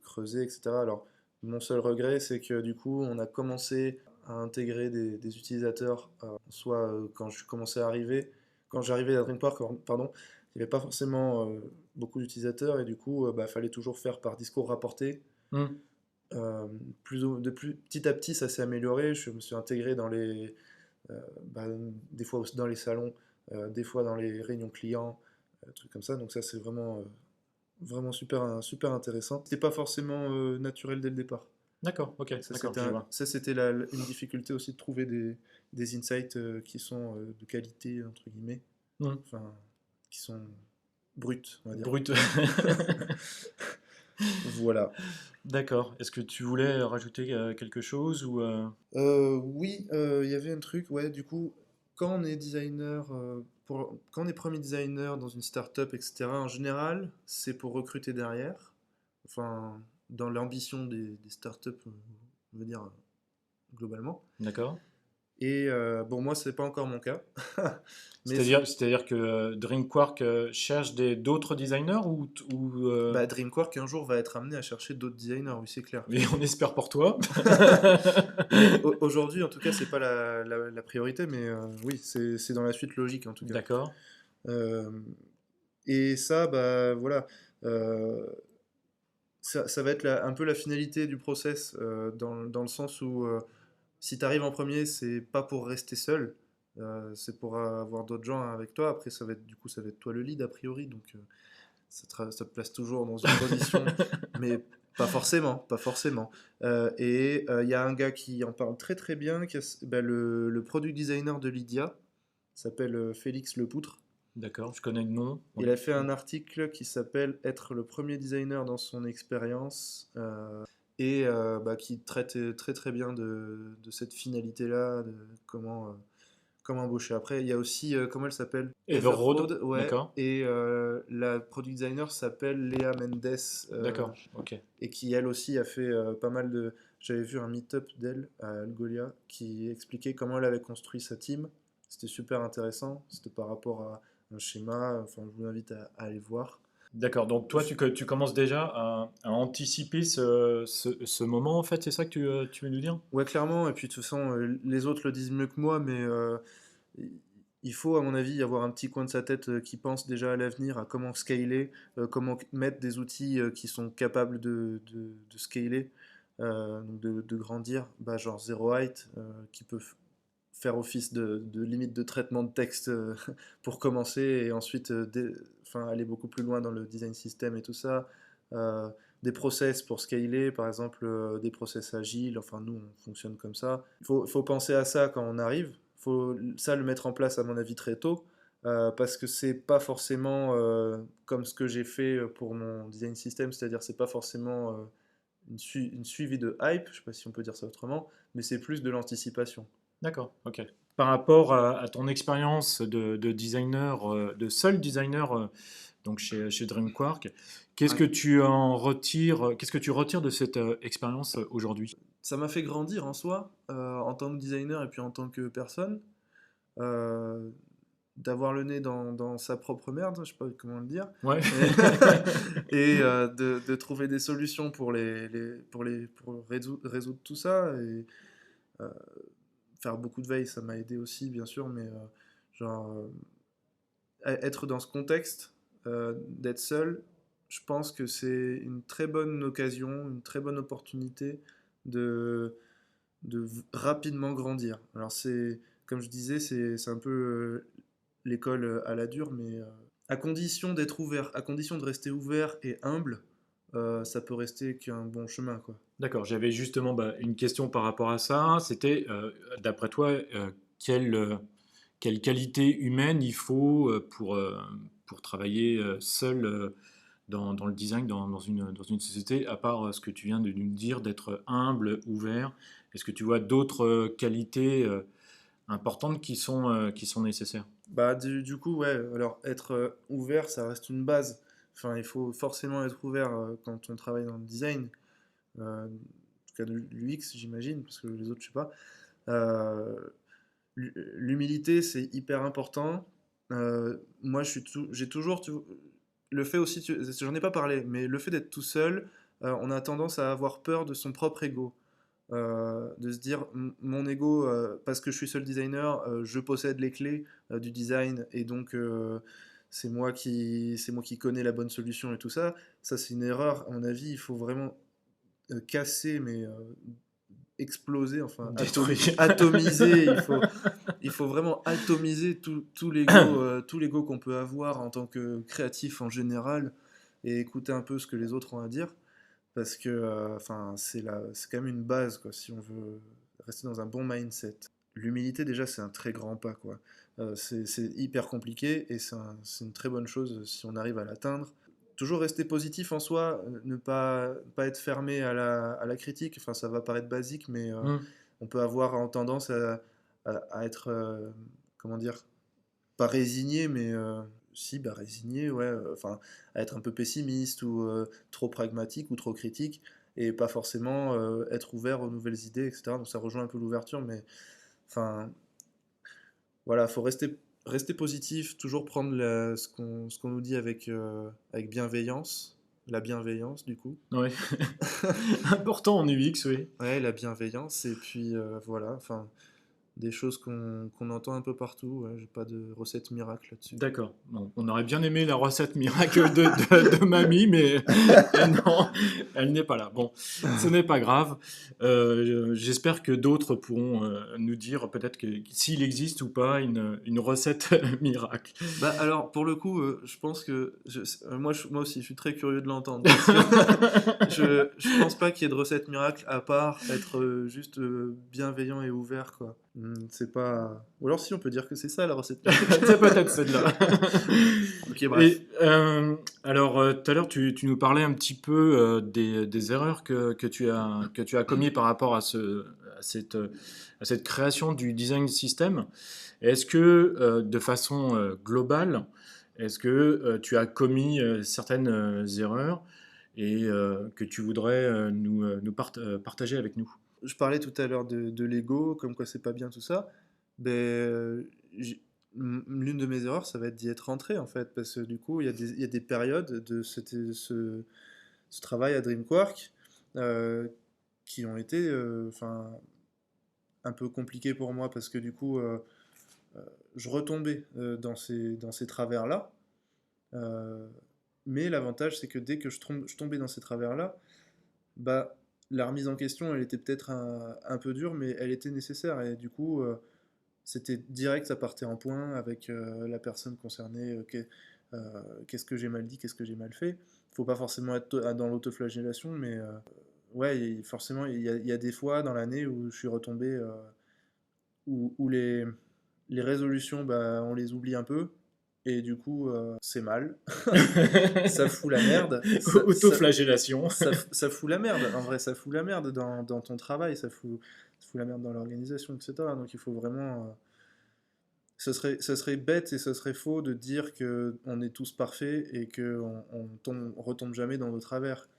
creuser, etc. Alors, mon seul regret, c'est que du coup, on a commencé à intégrer des utilisateurs, soit quand je commençais à arriver, quand j'arrivais à Dreampark, pardon, il n'y avait pas forcément beaucoup d'utilisateurs, et du coup, bah, fallait toujours faire par discours rapporté. Hmm, Euh, Petit à petit, ça s'est amélioré, je me suis intégré dans bah, des fois aussi dans les salons, des fois dans les réunions clients, trucs comme ça. Donc ça, c'est vraiment super intéressant. C'était pas forcément naturel dès le départ. d'accord, ok, d'accord, je vois. Ça, c'était une difficulté aussi de trouver des insights qui sont de qualité, entre guillemets, Hmm, enfin, qui sont bruts, on va dire. brut. Voilà. D'accord. Est-ce que tu voulais rajouter quelque chose ou Oui, il y avait un truc, ouais, du coup, quand on est designer, quand on est premier designer dans une startup, etc., en général, c'est pour recruter derrière. Enfin, dans l'ambition des startups, on veut dire globalement. D'accord. Et bon, moi, c'est pas encore mon cas. Mais C'est-à-dire que DreamQuark cherche d'autres designers bah, DreamQuark un jour va être amené à chercher d'autres designers, oui, c'est clair. mais on espère pour toi. Mais aujourd'hui, en tout cas, c'est pas la priorité, mais oui, c'est dans la suite logique, en tout cas. D'accord. Euh, Et ça, bah voilà, euh, ça va être un peu la finalité du process, dans le sens où si tu arrives en premier, c'est pas pour rester seul, c'est pour avoir d'autres gens avec toi. Après, ça va être toi le lead a priori, donc ça te place toujours dans une position, mais pas forcément. Et il y a un gars qui en parle très très bien, bah, le product designer de Lydia, s'appelle Félix Lepoutre. D'accord, je connais le nom. Il Oui. a fait un article qui s'appelle Être le premier designer dans son expérience. et qui traite très très bien de cette finalité-là, de comment embaucher. Après, il y a aussi, comment elle s'appelle? Everroad, Everroad, ouais, d'accord, et la product designer s'appelle Léa Mendes, d'accord, ok. et qui elle aussi a fait pas mal de... J'avais vu un meet-up d'elle à Algolia qui expliquait comment elle avait construit sa team. C'était super intéressant, c'était par rapport à un schéma, enfin je vous invite à aller voir. D'accord, donc toi, Je- tu commences déjà à anticiper ce moment, en fait, c'est ça que tu veux nous dire? Ouais, clairement, et puis de toute façon, les autres le disent mieux que moi, mais il faut, à mon avis, y avoir un petit coin de sa tête qui pense déjà à l'avenir, à comment scaler, comment mettre des outils qui sont capables de scaler, donc de grandir, genre Zero Height, qui peut faire office de limite de traitement de texte pour commencer, et ensuite enfin, aller beaucoup plus loin dans le design system et tout ça. Euh, des process pour scaler, par exemple des process agiles, enfin nous on fonctionne comme ça. Faut penser à ça quand on arrive, faut ça le mettre en place à mon avis très tôt, parce que c'est pas forcément comme ce que j'ai fait pour mon design system, c'est-à-dire c'est pas forcément une suivi de hype, je sais pas si on peut dire ça autrement, mais c'est plus de l'anticipation. D'accord, ok. Par rapport à ton expérience de designer, de seul designer donc chez DreamQuark, Ouais. qu'est-ce que tu retires de cette expérience aujourd'hui? Ça m'a fait grandir en soi, en tant que designer et puis en tant que personne. euh, D'avoir le nez dans sa propre merde, je sais pas comment le dire, Ouais. et, et de trouver des solutions pour résoudre tout ça, et euh, faire beaucoup de veille, ça m'a aidé aussi, bien sûr, mais genre, être dans ce contexte, d'être seul, je pense que c'est une très bonne occasion, une très bonne opportunité de, rapidement grandir. Alors c'est, comme je disais, c'est un peu l'école à la dure, mais à condition d'être ouvert, à condition de rester ouvert et humble, ça peut rester qu'un bon chemin, quoi. D'accord, j'avais justement une question par rapport à ça. C'était, d'après toi, quelle qualité humaine il faut pour travailler seul dans le design, dans une société, à part ce que tu viens de nous dire, d'être humble, ouvert. Est-ce que tu vois d'autres qualités importantes qui sont nécessaires? Bah, du coup, ouais, alors être ouvert, ça reste une base. Enfin, il faut forcément être ouvert quand on travaille dans le design, en tout cas de l'UX, j'imagine, parce que les autres, je sais pas. Euh, L'humilité, c'est hyper important. Moi, j'ai toujours, le fait aussi, j'en ai pas parlé, mais le fait d'être tout seul, on a tendance à avoir peur de son propre ego. De se dire, mon ego, parce que je suis seul designer, je possède les clés du design, et donc c'est moi qui connais la bonne solution et tout ça. Ça, c'est une erreur. À mon avis, il faut vraiment casser, mais exploser, enfin Détruit. atomiser. Il faut vraiment atomiser tout l'ego qu'on peut avoir en tant que créatif en général, et écouter un peu ce que les autres ont à dire, parce que enfin, c'est quand même une base, quoi, si on veut rester dans un bon mindset. L'humilité, déjà, c'est un très grand pas, quoi. C'est hyper compliqué, et c'est une très bonne chose si on arrive à l'atteindre. Toujours rester positif en soi, ne pas être fermé à la critique. Enfin, ça va paraître basique, mais Hmm. on peut avoir tendance à être, comment dire, pas résigné, mais si, bah résigné, ouais, enfin, à être un peu pessimiste, ou trop pragmatique ou trop critique, et pas forcément être ouvert aux nouvelles idées, etc. Donc ça rejoint un peu l'ouverture, mais enfin, voilà, faut rester positif, toujours prendre ce qu'on nous dit avec bienveillance, la bienveillance du coup. Ouais. Important en UX, oui. Ouais, la bienveillance, et puis voilà, enfin, des choses qu'on entend un peu partout, ouais, j'ai pas de recette miracle là-dessus. D'accord. Bon, on aurait bien aimé la recette miracle de mamie, mais non, elle n'est pas là. Bon, ce n'est pas grave. J'espère que d'autres pourront nous dire peut-être que s'il existe ou pas une recette miracle. Bah alors pour le coup, je pense que moi aussi je suis très curieux de l'entendre, parce que je pense pas qu'il y ait de recette miracle à part être juste bienveillant et ouvert, quoi. C'est pas. Ou alors si on peut dire que c'est ça la recette. C'est peut-être celle-là. Ok, bref. Et alors, tout à l'heure, tu nous parlais un petit peu des erreurs que tu as commis par rapport à à cette création du design system. Est-ce que, de façon globale, est-ce que tu as commis certaines erreurs et que tu voudrais partager avec nous? Je parlais tout à l'heure de l'ego, comme quoi c'est pas bien tout ça. Ben, l'une de mes erreurs, ça va être d'y être rentré en fait, parce que du coup, il y a des périodes de ce travail à Dreamquark euh, qui ont été enfin, un peu compliquées pour moi, parce que du coup, je retombais dans ces travers-là. Euh, mais l'avantage, c'est que dès que je tombais dans ces travers-là, bah, la remise en question, elle était peut-être un peu dure, mais elle était nécessaire. Et du coup, c'était direct, ça partait en point avec la personne concernée. Qu'est-ce que j'ai mal dit, qu'est-ce que j'ai mal fait. Faut pas forcément être dans l'autoflagellation, mais ouais, forcément, il y a des fois dans l'année où je suis retombé, où les résolutions, bah, on les oublie un peu. Et du coup, c'est mal. Ça fout la merde. Autoflagellation. Ça fout la merde. En vrai, ça fout la merde dans ton travail. Ça fout la merde dans l'organisation, etc. Donc il faut vraiment. Ça serait bête et ça serait faux de dire que on est tous parfaits et qu'on retombe jamais dans nos travers.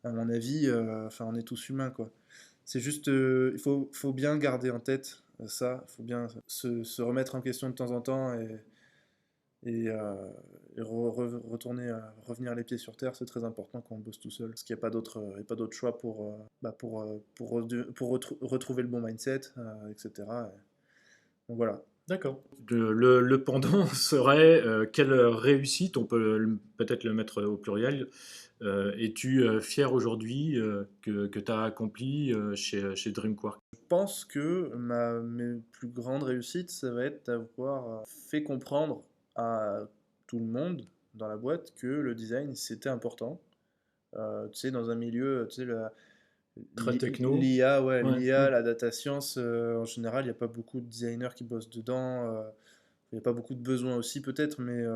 À mon avis, enfin, on est tous humains, quoi. C'est juste, faut bien garder en tête ça. Il faut bien se remettre en question de temps en temps et, retourner, revenir les pieds sur terre, c'est très important quand on bosse tout seul. Parce qu'il n'y a pas d'autre, y a pas d'autre choix pour retrouver le bon mindset, etc. Donc voilà. D'accord. Le pendant serait quelle réussite, on peut peut-être le mettre au pluriel, es-tu fier aujourd'hui que tu as accompli chez DreamQuark? Je pense que mes plus grandes réussites, ça va être d'avoir fait comprendre à tout le monde dans la boîte que le design, c'était important. Tu sais, dans un milieu, tu sais, Très techno? l'IA, ouais, Ouais, l'IA, ouais. la data science, en général, il n'y a pas beaucoup de designers qui bossent dedans. Il n'y a pas beaucoup de besoins aussi, peut-être, mais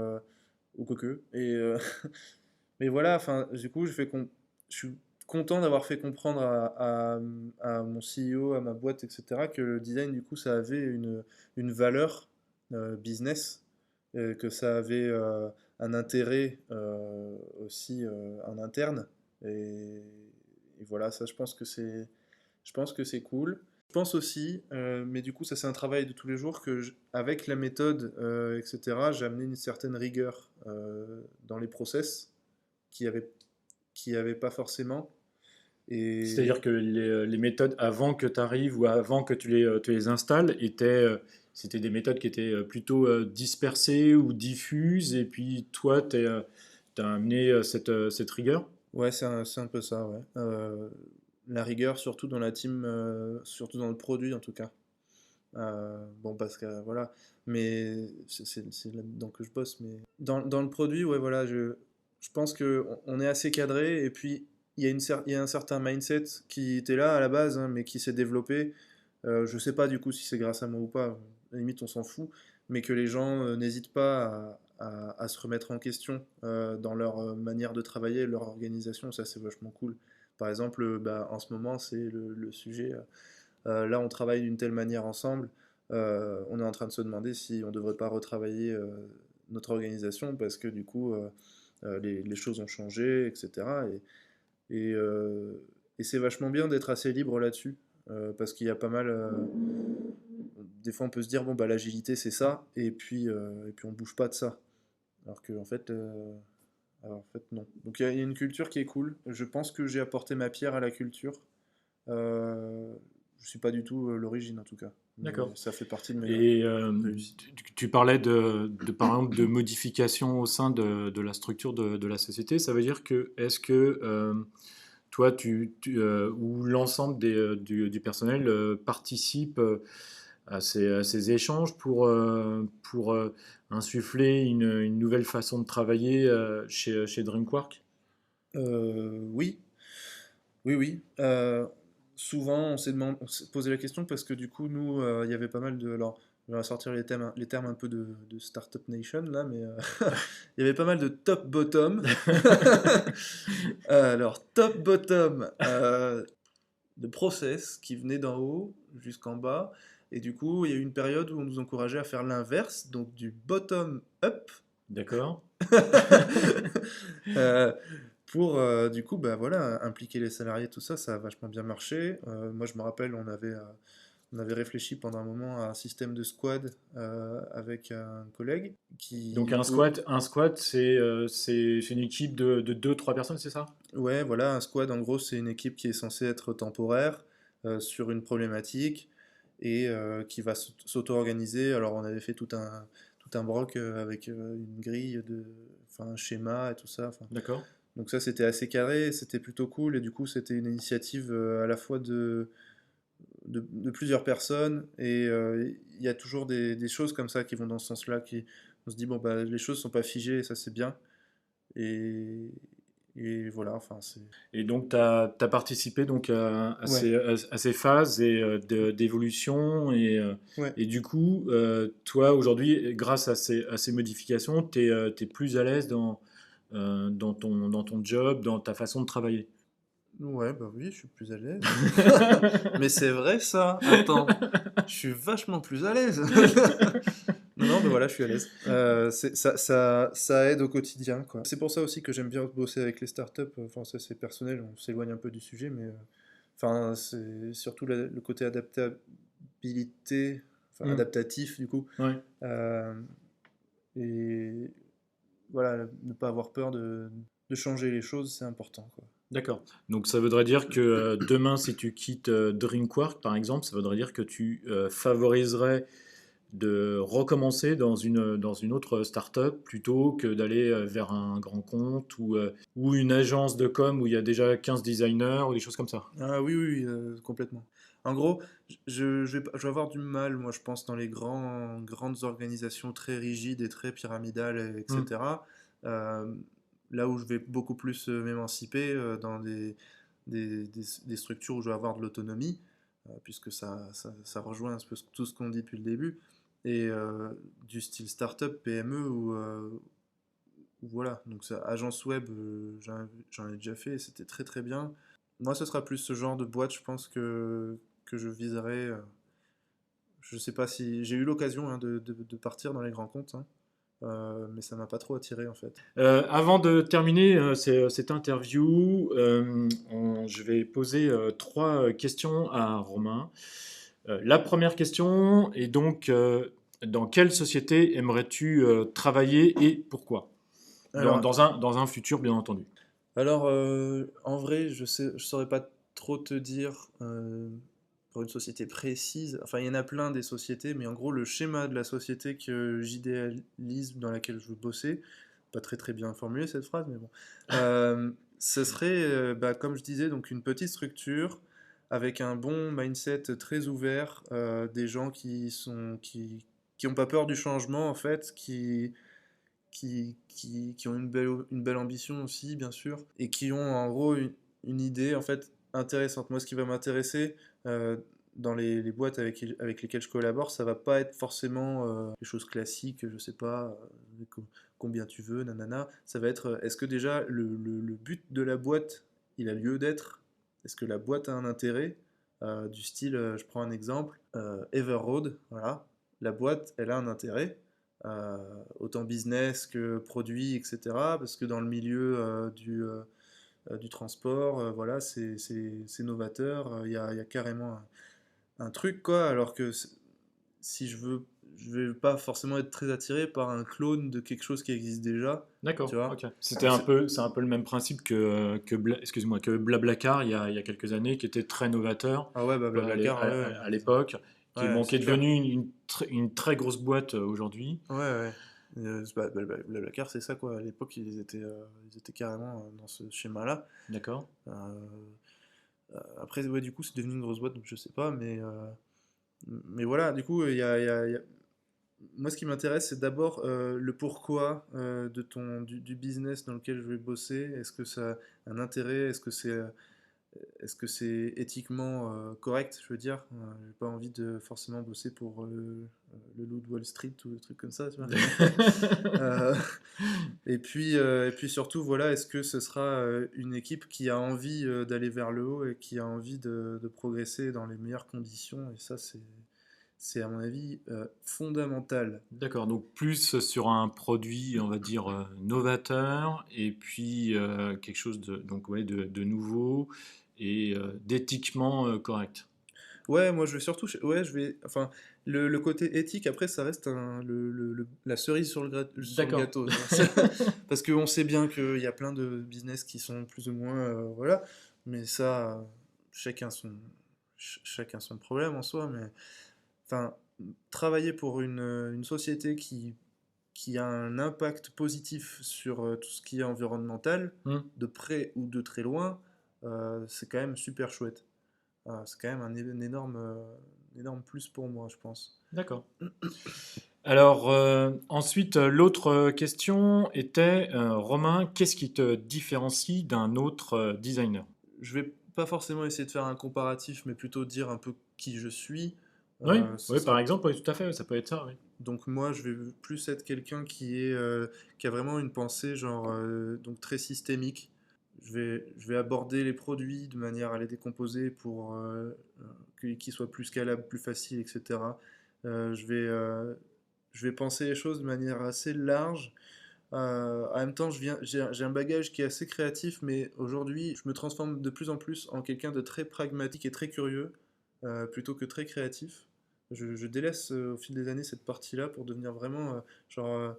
ou quoique. Mais voilà, enfin, du coup, je suis content d'avoir fait comprendre à mon CEO, à ma boîte, etc., que le design, du coup, ça avait une valeur business, que ça avait un intérêt aussi en interne. Et, et voilà, ça, je pense que c'est cool. Je pense aussi, mais du coup, ça c'est un travail de tous les jours, avec la méthode, etc., j'ai amené une certaine rigueur dans les process qui avait, qui avait pas forcément. Et C'est-à-dire que les méthodes avant que tu arrives ou avant que tu les installes c'était des méthodes qui étaient plutôt dispersées ou diffuses, et puis toi, tu as amené cette rigueur? ouais, c'est un peu ça, ouais. La rigueur, surtout dans la team, surtout dans le produit en tout cas. Bon, parce que voilà, mais c'est là-dedans que je bosse. Mais dans le produit, ouais, voilà, je pense que on est assez cadré, et puis il y a un certain mindset qui était là à la base, hein, mais qui s'est développé. Je sais pas du coup si c'est grâce à moi ou pas, à la limite on s'en fout, mais que les gens n'hésitent pas à se remettre en question dans leur manière de travailler, leur organisation, ça c'est vachement cool. Par exemple, bah, en ce moment, c'est le sujet. Là, on travaille d'une telle manière ensemble. On est en train de se demander si on ne devrait pas retravailler notre organisation parce que du coup, les choses ont changé, etc. Et, euh, et c'est vachement bien d'être assez libre là-dessus parce qu'il y a pas mal. Des fois, on peut se dire bon bah l'agilité c'est ça, et puis on bouge pas de ça. Alors que en fait non. Donc il y a une culture qui est cool. Je pense que j'ai apporté ma pierre à la culture. Euh, je suis pas du tout l'origine en tout cas, mais D'accord. ça fait partie de mes Et réussites. tu parlais par exemple, de modifications au sein de la structure de la société. Ça veut dire que, est-ce que toi, ou l'ensemble du personnel participe à ces échanges pour insuffler une nouvelle façon de travailler chez DreamQuark? Oui, oui, oui. souvent, on s'est posé la question parce que du coup, nous, il y avait pas mal de. Alors, on va sortir les termes un peu de Startup Nation là, mais il y avait pas mal de top-bottom. Alors, top-bottom de process qui venaient d'en haut jusqu'en bas. Et du coup, il y a eu une période où on nous encourageait à faire l'inverse, donc du bottom-up. D'accord. Euh, pour du coup bah voilà impliquer les salariés tout ça ça a vachement bien marché. Moi je me rappelle on avait réfléchi pendant un moment à un système de squad avec un collègue Donc qui un squat, c'est une équipe de 2-3 personnes, c'est ça? ouais voilà un squad en gros c'est une équipe qui est censée être temporaire sur une problématique et qui va s'auto-organiser. Alors on avait fait tout un broc avec une grille de enfin un schéma et tout ça enfin. D'accord. Donc ça, c'était assez carré, c'était plutôt cool, et du coup, c'était une initiative à la fois de plusieurs personnes, et il y a toujours des choses comme ça qui vont dans ce sens-là, qui on se dit, bon, bah, les choses sont pas figées, et ça, c'est bien, et, et voilà, enfin, c'est... Et donc, tu as participé donc Ouais, à ces phases d'évolution. ouais. Et du coup, toi, aujourd'hui, grâce à ces modifications, tu es, plus à l'aise dans ton job, dans ta façon de travailler. Ouais, bah oui, je suis plus à l'aise. Mais c'est vrai ça, attends, je suis vachement plus à l'aise. Non, non, bah voilà, je suis à l'aise. Ça aide au quotidien, quoi. C'est pour ça aussi que j'aime bien bosser avec les startups. Enfin, ça c'est personnel, on s'éloigne un peu du sujet, mais enfin, c'est surtout le côté adaptabilité, enfin Hmm. adaptatif du coup. Ouais, Euh, et voilà, ne pas avoir peur de changer les choses, c'est important, quoi. d'accord. Donc, ça voudrait dire que demain, si tu quittes Drinkwork, par exemple, ça voudrait dire que tu favoriserais de recommencer dans une autre startup plutôt que d'aller vers un grand compte ou une agence de com où il y a déjà 15 designers ou des choses comme ça. Ah oui, oui, oui, complètement. En gros, je vais avoir du mal, moi, je pense, dans les grandes organisations très rigides et très pyramidales, Hmm. etc. Euh, Là où je vais beaucoup plus m'émanciper dans des structures où je vais avoir de l'autonomie, puisque ça rejoint un peu tout ce qu'on dit depuis le début, et du style startup, PME, où voilà, donc ça, agence web, j'en ai déjà fait et c'était très très bien. Moi, ce sera plus ce genre de boîte, je pense que je viserai. Je sais pas si j'ai eu l'occasion hein, de partir dans les grands comptes, hein, mais ça m'a pas trop attiré en fait. Avant de terminer cette interview, je vais poser trois questions à Romain. La première question est donc dans quelle société aimerais-tu travailler et pourquoi? Alors, Dans un futur, bien entendu. alors en vrai, je saurais pas trop te dire pour une société précise. Enfin, il y en a plein des sociétés, mais en gros, le schéma de la société que j'idéalise dans laquelle je veux bosser, pas très très bien formulé cette phrase, mais bon, ce serait, bah, comme je disais, donc une petite structure avec un bon mindset très ouvert, des gens qui ont pas peur du changement en fait, qui ont une belle ambition aussi, bien sûr, et qui ont en gros une idée en fait intéressante. Moi, ce qui va m'intéresser dans les boîtes avec lesquelles je collabore, ça va pas être forcément les choses classiques, je sais pas, combien tu veux, nanana. Ça va être, est-ce que déjà le but de la boîte, il a lieu d'être? Est-ce que la boîte a un intérêt? Du style, je prends un exemple, Everroad, voilà. La boîte, elle a un intérêt euh, autant business que produit, etc. Parce que dans le milieu du transport, voilà, c'est novateur. Il y a carrément un truc, quoi. Alors que si je vais pas forcément être très attiré par un clone de quelque chose qui existe déjà, tu D'accord, vois. ok. Donc c'est- C'est un peu le même principe excuse-moi, que Blablacar il y a quelques années, qui était très novateur ah ouais, bah Blablacar, ouais, à l'époque, ouais, qui c'est est clair. devenu une très grosse boîte aujourd'hui. Ouais, ouais. Blablacar, c'est ça, quoi. À l'époque, ils étaient carrément dans ce schéma-là. D'accord. Euh, Après, ouais, du coup, c'est devenu une grosse boîte, donc je sais pas, mais voilà, du coup, moi, ce qui m'intéresse, c'est d'abord le pourquoi du business dans lequel je vais bosser. Est-ce que ça a un intérêt? Est-ce que c'est est-ce que c'est éthiquement correct, je veux dire. J'ai pas envie de forcément bosser pour le loup de Wall Street ou des trucs comme ça, tu vois. Euh, et puis surtout, voilà, est-ce que ce sera une équipe qui a envie d'aller vers le haut et qui a envie de progresser dans les meilleures conditions? Et ça, c'est à mon avis fondamental. D'accord, donc plus sur un produit, on va dire, novateur, et puis quelque chose donc, ouais, de nouveau et d'éthiquement correct. Ouais, moi je vais surtout, ouais, enfin, le côté éthique, après, ça reste la cerise sur sur le D'accord. gâteau, tu vois. Parce qu'on sait bien qu'il y a plein de business qui sont plus ou moins, voilà, mais ça, chacun son, chacun son problème en soi, mais, enfin, travailler pour une société qui a un impact positif sur tout ce qui est environnemental, Hmm, de près ou de très loin, c'est quand même super chouette. C'est quand même un énorme plus pour moi, je pense. d'accord. Alors, ensuite, l'autre question était, Romain, qu'est-ce qui te différencie d'un autre designer? Je vais pas forcément essayer de faire un comparatif, mais plutôt dire un peu qui je suis. Oui, Ce oui, par serait exemple, oui, tout à fait, ça peut être ça, oui. donc moi, je vais plus être quelqu'un qui a vraiment une pensée genre donc très systémique. Je vais aborder les produits de manière à les décomposer pour qu'ils soient plus scalables, plus faciles, etc. Je vais penser les choses de manière assez large. En même temps, j'ai un bagage qui est assez créatif, mais aujourd'hui, je me transforme de plus en plus en quelqu'un de très pragmatique et très curieux, plutôt que très créatif. Je délaisse au fil des années cette partie-là pour devenir vraiment genre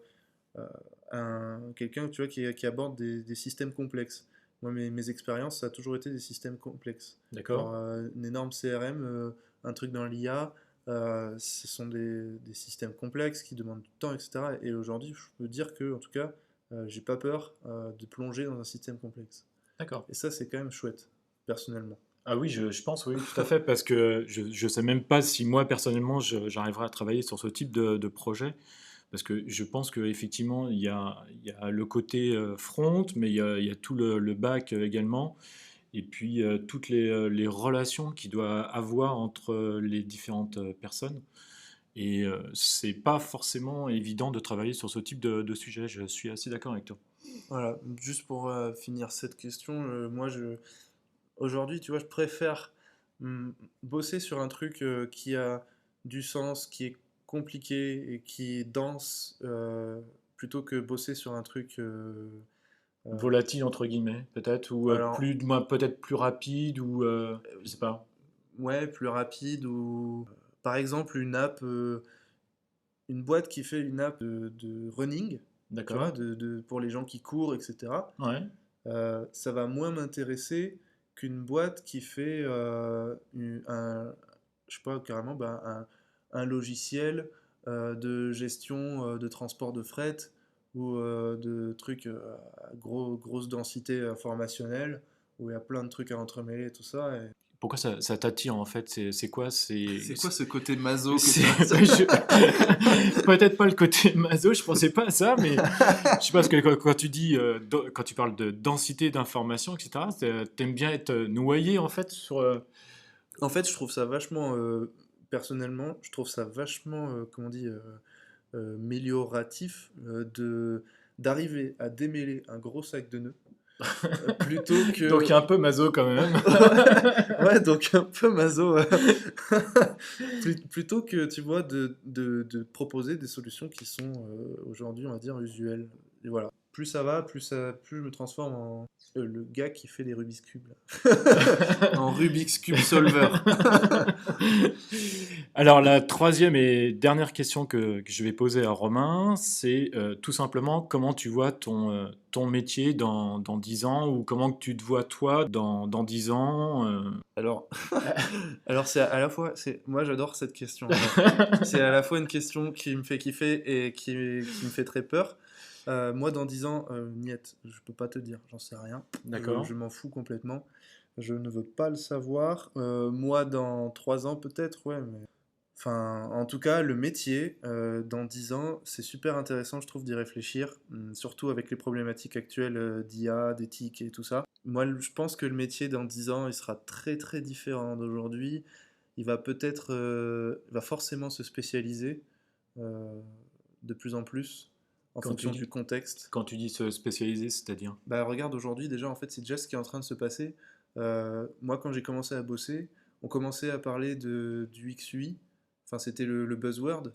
quelqu'un, tu vois, qui aborde des systèmes complexes. Moi, mes expériences, ça a toujours été des systèmes complexes. D'accord. Genre une énorme CRM, un truc dans l'IA, ce sont des systèmes complexes qui demandent du temps, etc. Et aujourd'hui, je peux dire que, en tout cas, j'ai pas peur de plonger dans un système complexe. D'accord. Et ça, c'est quand même chouette, personnellement. Ah oui, je pense, oui, tout à fait, parce que je ne sais même pas si moi, personnellement, j'arriverai à travailler sur ce type de projet, parce que je pense qu'effectivement, il y a le côté front, mais il y a tout le back également, et puis toutes les relations qu'il doit avoir entre les différentes personnes. Et c'est pas forcément évident de travailler sur ce type de sujet, je suis assez d'accord avec toi. Voilà, juste pour finir cette question, aujourd'hui, tu vois, je préfère bosser sur un truc qui a du sens, qui est compliqué et qui est dense, plutôt que bosser sur un truc. Euh, Volatile, entre guillemets, peut-être, ou alors, peut-être plus rapide, ou je sais pas. ouais, plus rapide ou. Par exemple, une boîte qui fait une app de running, tu vois, D'accord. pour les gens qui courent, etc. Ouais. Ça va moins m'intéresser qu'une boîte qui fait je sais pas, carrément, bah, un logiciel de gestion de transport de fret ou de trucs à grosse densité informationnelle où il y a plein de trucs à entremêler et tout ça. Pourquoi ça t'attire en fait? C'est quoi? C'est quoi ce côté maso que C'est- ça? Peut-être pas le côté maso, je pensais pas à ça, mais je sais pas, parce que quand tu dis, quand tu parles de densité d'information, etc., t'aimes bien être noyé en fait sur. En fait, je trouve ça vachement, personnellement, je trouve ça vachement, comment on dit, mélioratif d'arriver à démêler un gros sac de nœuds plutôt Donc il que y a un peu maso quand même. ouais, donc un peu maso plutôt que tu vois de proposer des solutions qui sont aujourd'hui on va dire usuelles et voilà, plus je me transforme en le gars qui fait les Rubik's Cube là. En Rubik's Cube solver. Alors, la troisième et dernière question que je vais poser à Romain, c'est tout simplement comment tu vois ton métier dans 10 ans, ou comment que tu te vois toi dans 10 ans. Alors, alors c'est à la fois, moi j'adore cette question. Alors, c'est à la fois une question qui me fait kiffer et qui me fait très peur. Moi, dans 10 ans, niet, je peux pas te dire, j'en sais rien. Je D'accord. m'en fous complètement. Je ne veux pas le savoir. Moi, dans 3 ans, peut-être, ouais, mais Enfin, en tout cas, le métier, dans 10 ans, c'est super intéressant, je trouve, d'y réfléchir, surtout avec les problématiques actuelles d'IA, d'éthique et tout ça. Moi, je pense que le métier, dans 10 ans, il sera très très différent d'aujourd'hui. Il va peut-être, va forcément se spécialiser euh, de plus en plus en Quand tu fonction dis, du contexte. quand tu dis se spécialiser, c'est-à-dire? Bah, regarde, aujourd'hui, déjà, en fait, c'est déjà ce qui est en train de se passer. Moi, quand j'ai commencé à bosser, on commençait à parler du XUI. Enfin, c'était le buzzword.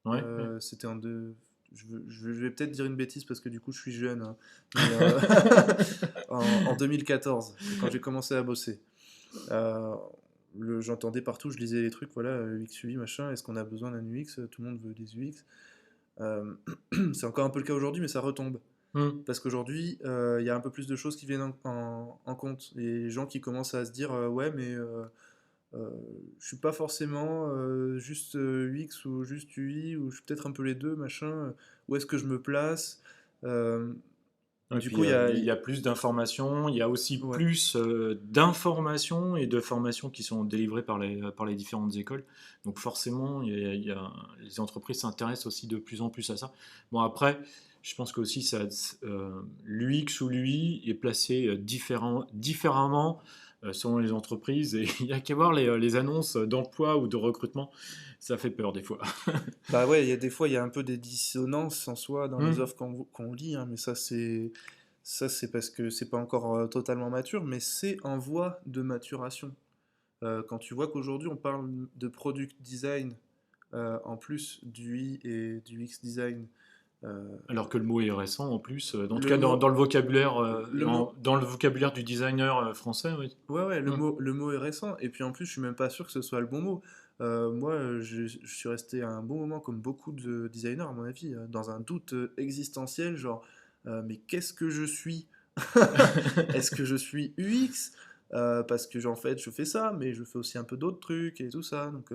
Ouais, ouais. C'était en deux. Je vais peut-être dire une bêtise parce que du coup, je suis jeune, hein. Mais en 2014, quand j'ai commencé à bosser. Euh, J'entendais partout, je lisais les trucs, voilà, XUI, machin, est-ce qu'on a besoin d'un UX? Tout le monde veut des UX. Euh, c'est encore un peu le cas aujourd'hui, mais ça retombe. Hmm. Parce qu'aujourd'hui, il y a un peu plus de choses qui viennent en compte. Et les gens qui commencent à se dire, ouais, mais euh, je suis pas forcément juste UX ou juste UI, ou je suis peut-être un peu les deux, machin. Où est-ce que je me place? Euh, Et du puis coup, il y a. il y a plus d'informations, il y a aussi Ouais. plus d'informations et de formations qui sont délivrées par les différentes écoles. Donc forcément, les entreprises s'intéressent aussi de plus en plus à ça. Bon après, je pense qu'aussi l'UX ou l'UI est placé différemment selon les entreprises et il y a qu'à voir les annonces d'emploi ou de recrutement, ça fait peur des fois. Bah ouais, il y a des fois, il y a un peu des dissonances en soi dans les Hmm. offres qu'on lit, hein, mais ça, c'est parce que c'est pas encore totalement mature, mais c'est en voie de maturation. Quand tu vois qu'aujourd'hui on parle de product design en plus du I et du X design, euh, Alors que le mot est récent en plus, en tout le cas mot, dans le vocabulaire, le mot, dans le vocabulaire du designer français, oui. ouais, ouais, Hmm. le mot est récent, et puis en plus, je suis même pas sûr que ce soit le bon mot. Moi, je suis resté un bon moment, comme beaucoup de designers, à mon avis, dans un doute existentiel, genre, mais qu'est-ce que je suis? Est-ce que je suis UX? Parce que, en fait, je fais ça, mais je fais aussi un peu d'autres trucs et tout ça. Donc,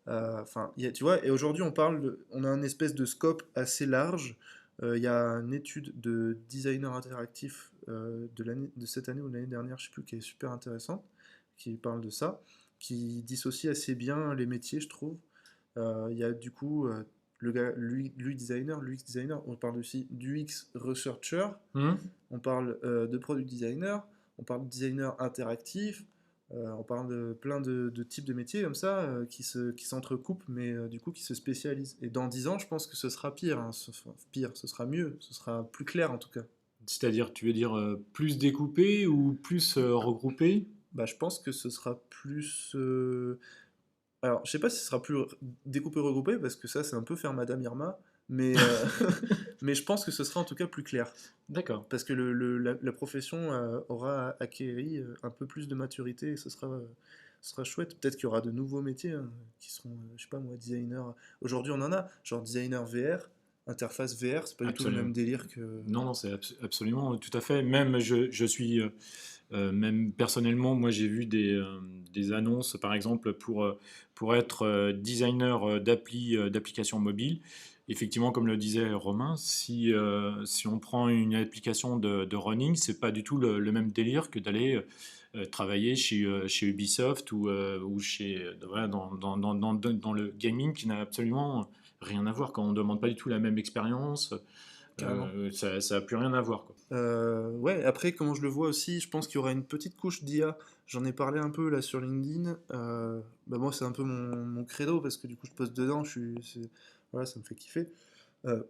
enfin, tu vois, et aujourd'hui, on a un espèce de scope assez large. Il y a une étude de designer interactif de cette année ou de l'année dernière, je sais plus, qui est super intéressante, qui parle de ça, qui dissocie assez bien les métiers, je trouve. Il y a du coup le gars, lui designer, l'UX designer, on parle aussi d'UX researcher, Hmm. on parle de product designer, on parle de designer interactif, on parle de plein de types de métiers comme ça qui s'entrecoupent, mais du coup qui se spécialisent. Et dans 10 ans, je pense que ce sera pire, hein, pire, ce sera mieux, ce sera plus clair en tout cas. C'est-à-dire, tu veux dire plus découpé ou plus regroupé? Bah, je pense que ce sera plus. Alors, je sais pas si ce sera plus découpé, regroupé, parce que ça, c'est un peu faire Madame Irma, mais, mais je pense que ce sera en tout cas plus clair. D'accord. Parce que la profession aura acquéri un peu plus de maturité et ce sera chouette. Peut-être qu'il y aura de nouveaux métiers hein, qui seront, je sais pas moi, designer. Aujourd'hui, on en a, genre designer VR, interface VR, c'est pas du tout le Absolument. même délire que. Non, non, c'est absolument tout à fait. Même je suis même personnellement, moi j'ai vu des annonces, par exemple, pour être designer d'applications mobiles. Effectivement, comme le disait Romain, si on prend une application de running, c'est pas du tout le même délire que d'aller travailler chez Ubisoft ou voilà, dans le gaming qui n'a absolument rien à voir. Quand on ne demande pas du tout la même expérience, Carrément. ça n'a plus rien à voir, quoi. Ouais, après, comment je le vois aussi, je pense qu'il y aura une petite couche d'IA. J'en ai parlé un peu là sur LinkedIn. Bah moi, c'est un peu mon credo parce que du coup, je poste dedans. Voilà, ça me fait kiffer. Euh,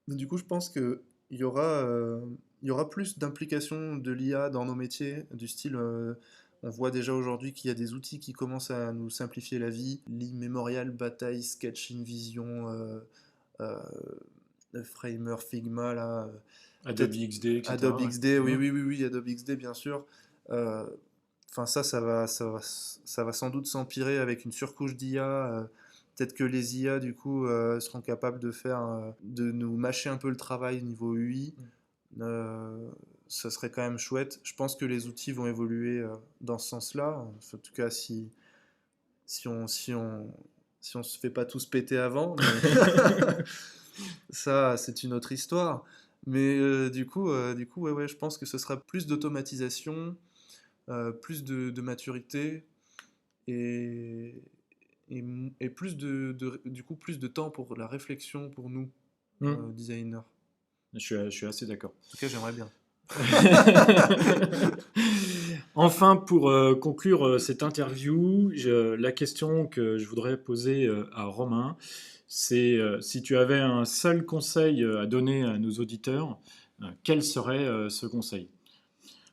mais du coup, je pense que il y aura plus d'implication de l'IA dans nos métiers, du style. On voit déjà aujourd'hui qu'il y a des outils qui commencent à nous simplifier la vie. L'Immemorial, Bataille, Sketch, InVision, euh, Framer, Figma, là. Adobe Peut-être XD, Adobe etc. Ouais. XD, oui, Mmh. oui, oui, oui, Adobe XD, bien sûr. Euh, Enfin, ça va sans doute s'empirer avec une surcouche d'IA. Peut-être que les IA, du coup, seront capables de nous mâcher un peu le travail au niveau UI. Euh, Ça serait quand même chouette. Je pense que les outils vont évoluer dans ce sens-là. En tout cas, si on, si on, si on se fait pas tous péter avant, mais ça, c'est une autre histoire. Mais du coup, ouais, ouais, je pense que ce sera plus d'automatisation, plus de maturité et, et plus du coup, plus de temps pour la réflexion pour nous, designers. Je suis assez d'accord. En tout cas, j'aimerais bien. Enfin, pour conclure cette interview, la question que je voudrais poser à Romain, c'est si tu avais un seul conseil à donner à nos auditeurs, quel serait ce conseil?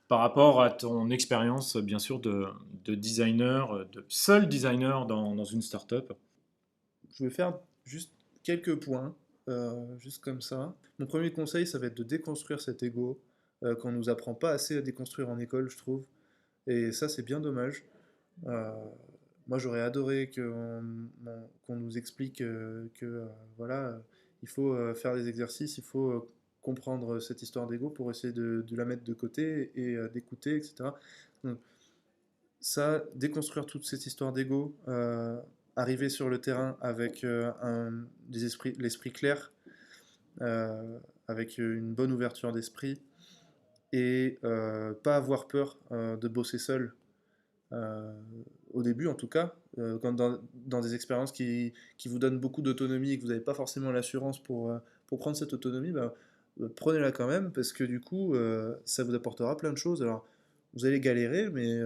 Par rapport à ton expérience, bien sûr, de designer, de seul designer dans une startup. Je vais faire juste quelques points, juste comme ça. Mon premier conseil, ça va être de déconstruire cet ego qu'on nous apprend pas assez à déconstruire en école, je trouve. Et ça, c'est bien dommage. Euh, Moi, j'aurais adoré qu'on nous explique voilà, il faut faire des exercices, il faut comprendre cette histoire d'ego pour essayer de la mettre de côté et d'écouter, etc. Donc, ça, déconstruire toute cette histoire d'ego, arriver sur le terrain avec l'esprit clair, avec une bonne ouverture d'esprit et pas avoir peur de bosser seul. euh, Au début en tout cas, dans des expériences qui vous donnent beaucoup d'autonomie et que vous n'avez pas forcément l'assurance pour prendre cette autonomie, bah, prenez-la quand même parce que du coup, ça vous apportera plein de choses. Alors, vous allez galérer, mais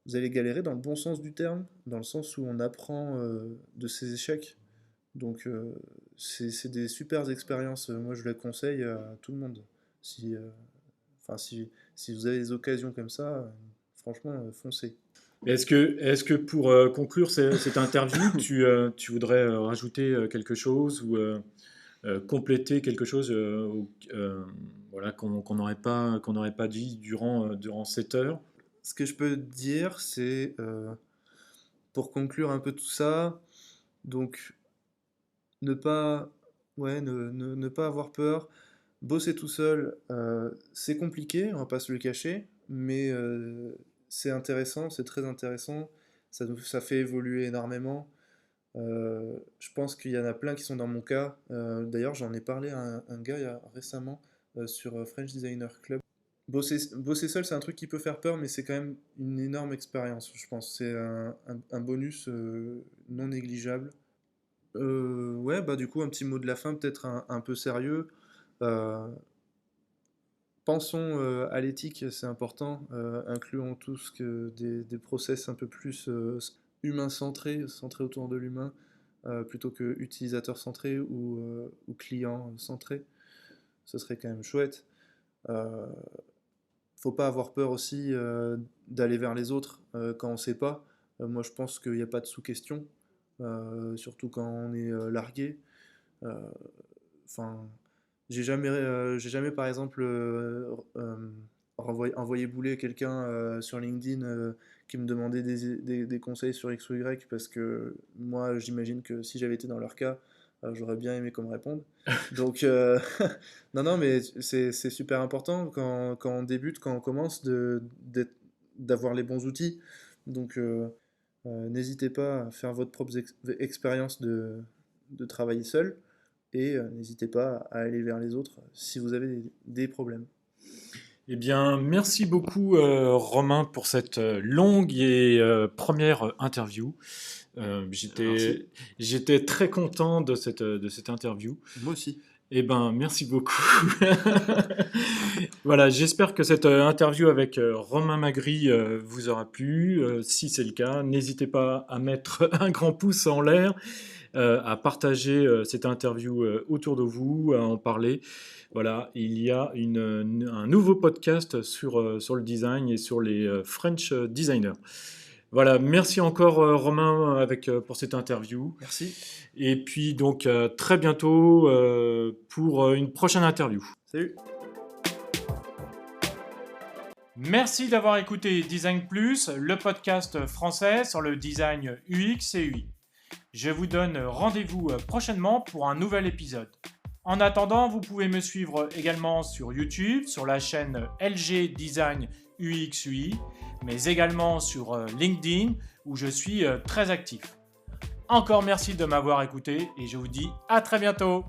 vous allez galérer dans le bon sens du terme, dans le sens où on apprend de ses échecs. Donc, c'est des super expériences. Moi, je les conseille à tout le monde. Si, enfin, si vous avez des occasions comme ça, franchement, foncez. Est-ce que pour conclure cette interview, tu voudrais rajouter quelque chose ou compléter quelque chose voilà, qu'on n'aurait pas dit durant cette heure? Ce que je peux dire, c'est, pour conclure un peu tout ça, donc ne pas, ouais, ne pas avoir peur, bosser tout seul, c'est compliqué, on va pas se le cacher, mais c'est intéressant, c'est très intéressant, ça fait évoluer énormément. Je pense qu'il y en a plein qui sont dans mon cas. D'ailleurs, j'en ai parlé à un gars récemment sur French Designer Club. Bosser seul, c'est un truc qui peut faire peur, mais c'est quand même une énorme expérience, je pense. C'est un bonus non négligeable. Ouais, bah du coup, un petit mot de la fin, peut-être un peu sérieux. Euh, Pensons à l'éthique, c'est important. Incluons tous des process un peu plus humain-centrés, centrés autour de l'humain, plutôt que utilisateur-centré ou client-centré. Ce serait quand même chouette. Euh, Faut pas avoir peur aussi d'aller vers les autres quand on sait pas. Moi, je pense qu'il n'y a pas de sous-question, surtout quand on est largué. Euh, Enfin, j'ai jamais par exemple envoyé bouler quelqu'un sur LinkedIn qui me demandait des conseils sur X ou Y parce que moi, j'imagine que si j'avais été dans leur cas, j'aurais bien aimé qu'on me réponde. Donc, non, non, mais c'est super important quand on débute, quand on commence, d'avoir les bons outils. Donc, n'hésitez pas à faire votre propre expérience de travailler seul et n'hésitez pas à aller vers les autres si vous avez des problèmes. Eh bien, merci beaucoup Romain pour cette longue et première interview. Merci. J'étais très content de cette interview. Moi aussi. Eh ben, merci beaucoup. Voilà, j'espère que cette interview avec Romain Magri vous aura plu. Si c'est le cas, n'hésitez pas à mettre un grand pouce en l'air, à partager cette interview autour de vous, à en parler. Voilà, il y a un nouveau podcast sur le design et sur les French designers. Voilà, merci encore Romain pour cette interview. Merci. Et puis donc très bientôt pour une prochaine interview. Salut. Merci d'avoir écouté Design Plus, le podcast français sur le design UX et UI. Je vous donne rendez-vous prochainement pour un nouvel épisode. En attendant, vous pouvez me suivre également sur YouTube, sur la chaîne LG Design UX UI, mais également sur LinkedIn où je suis très actif. Encore merci de m'avoir écouté et je vous dis à très bientôt.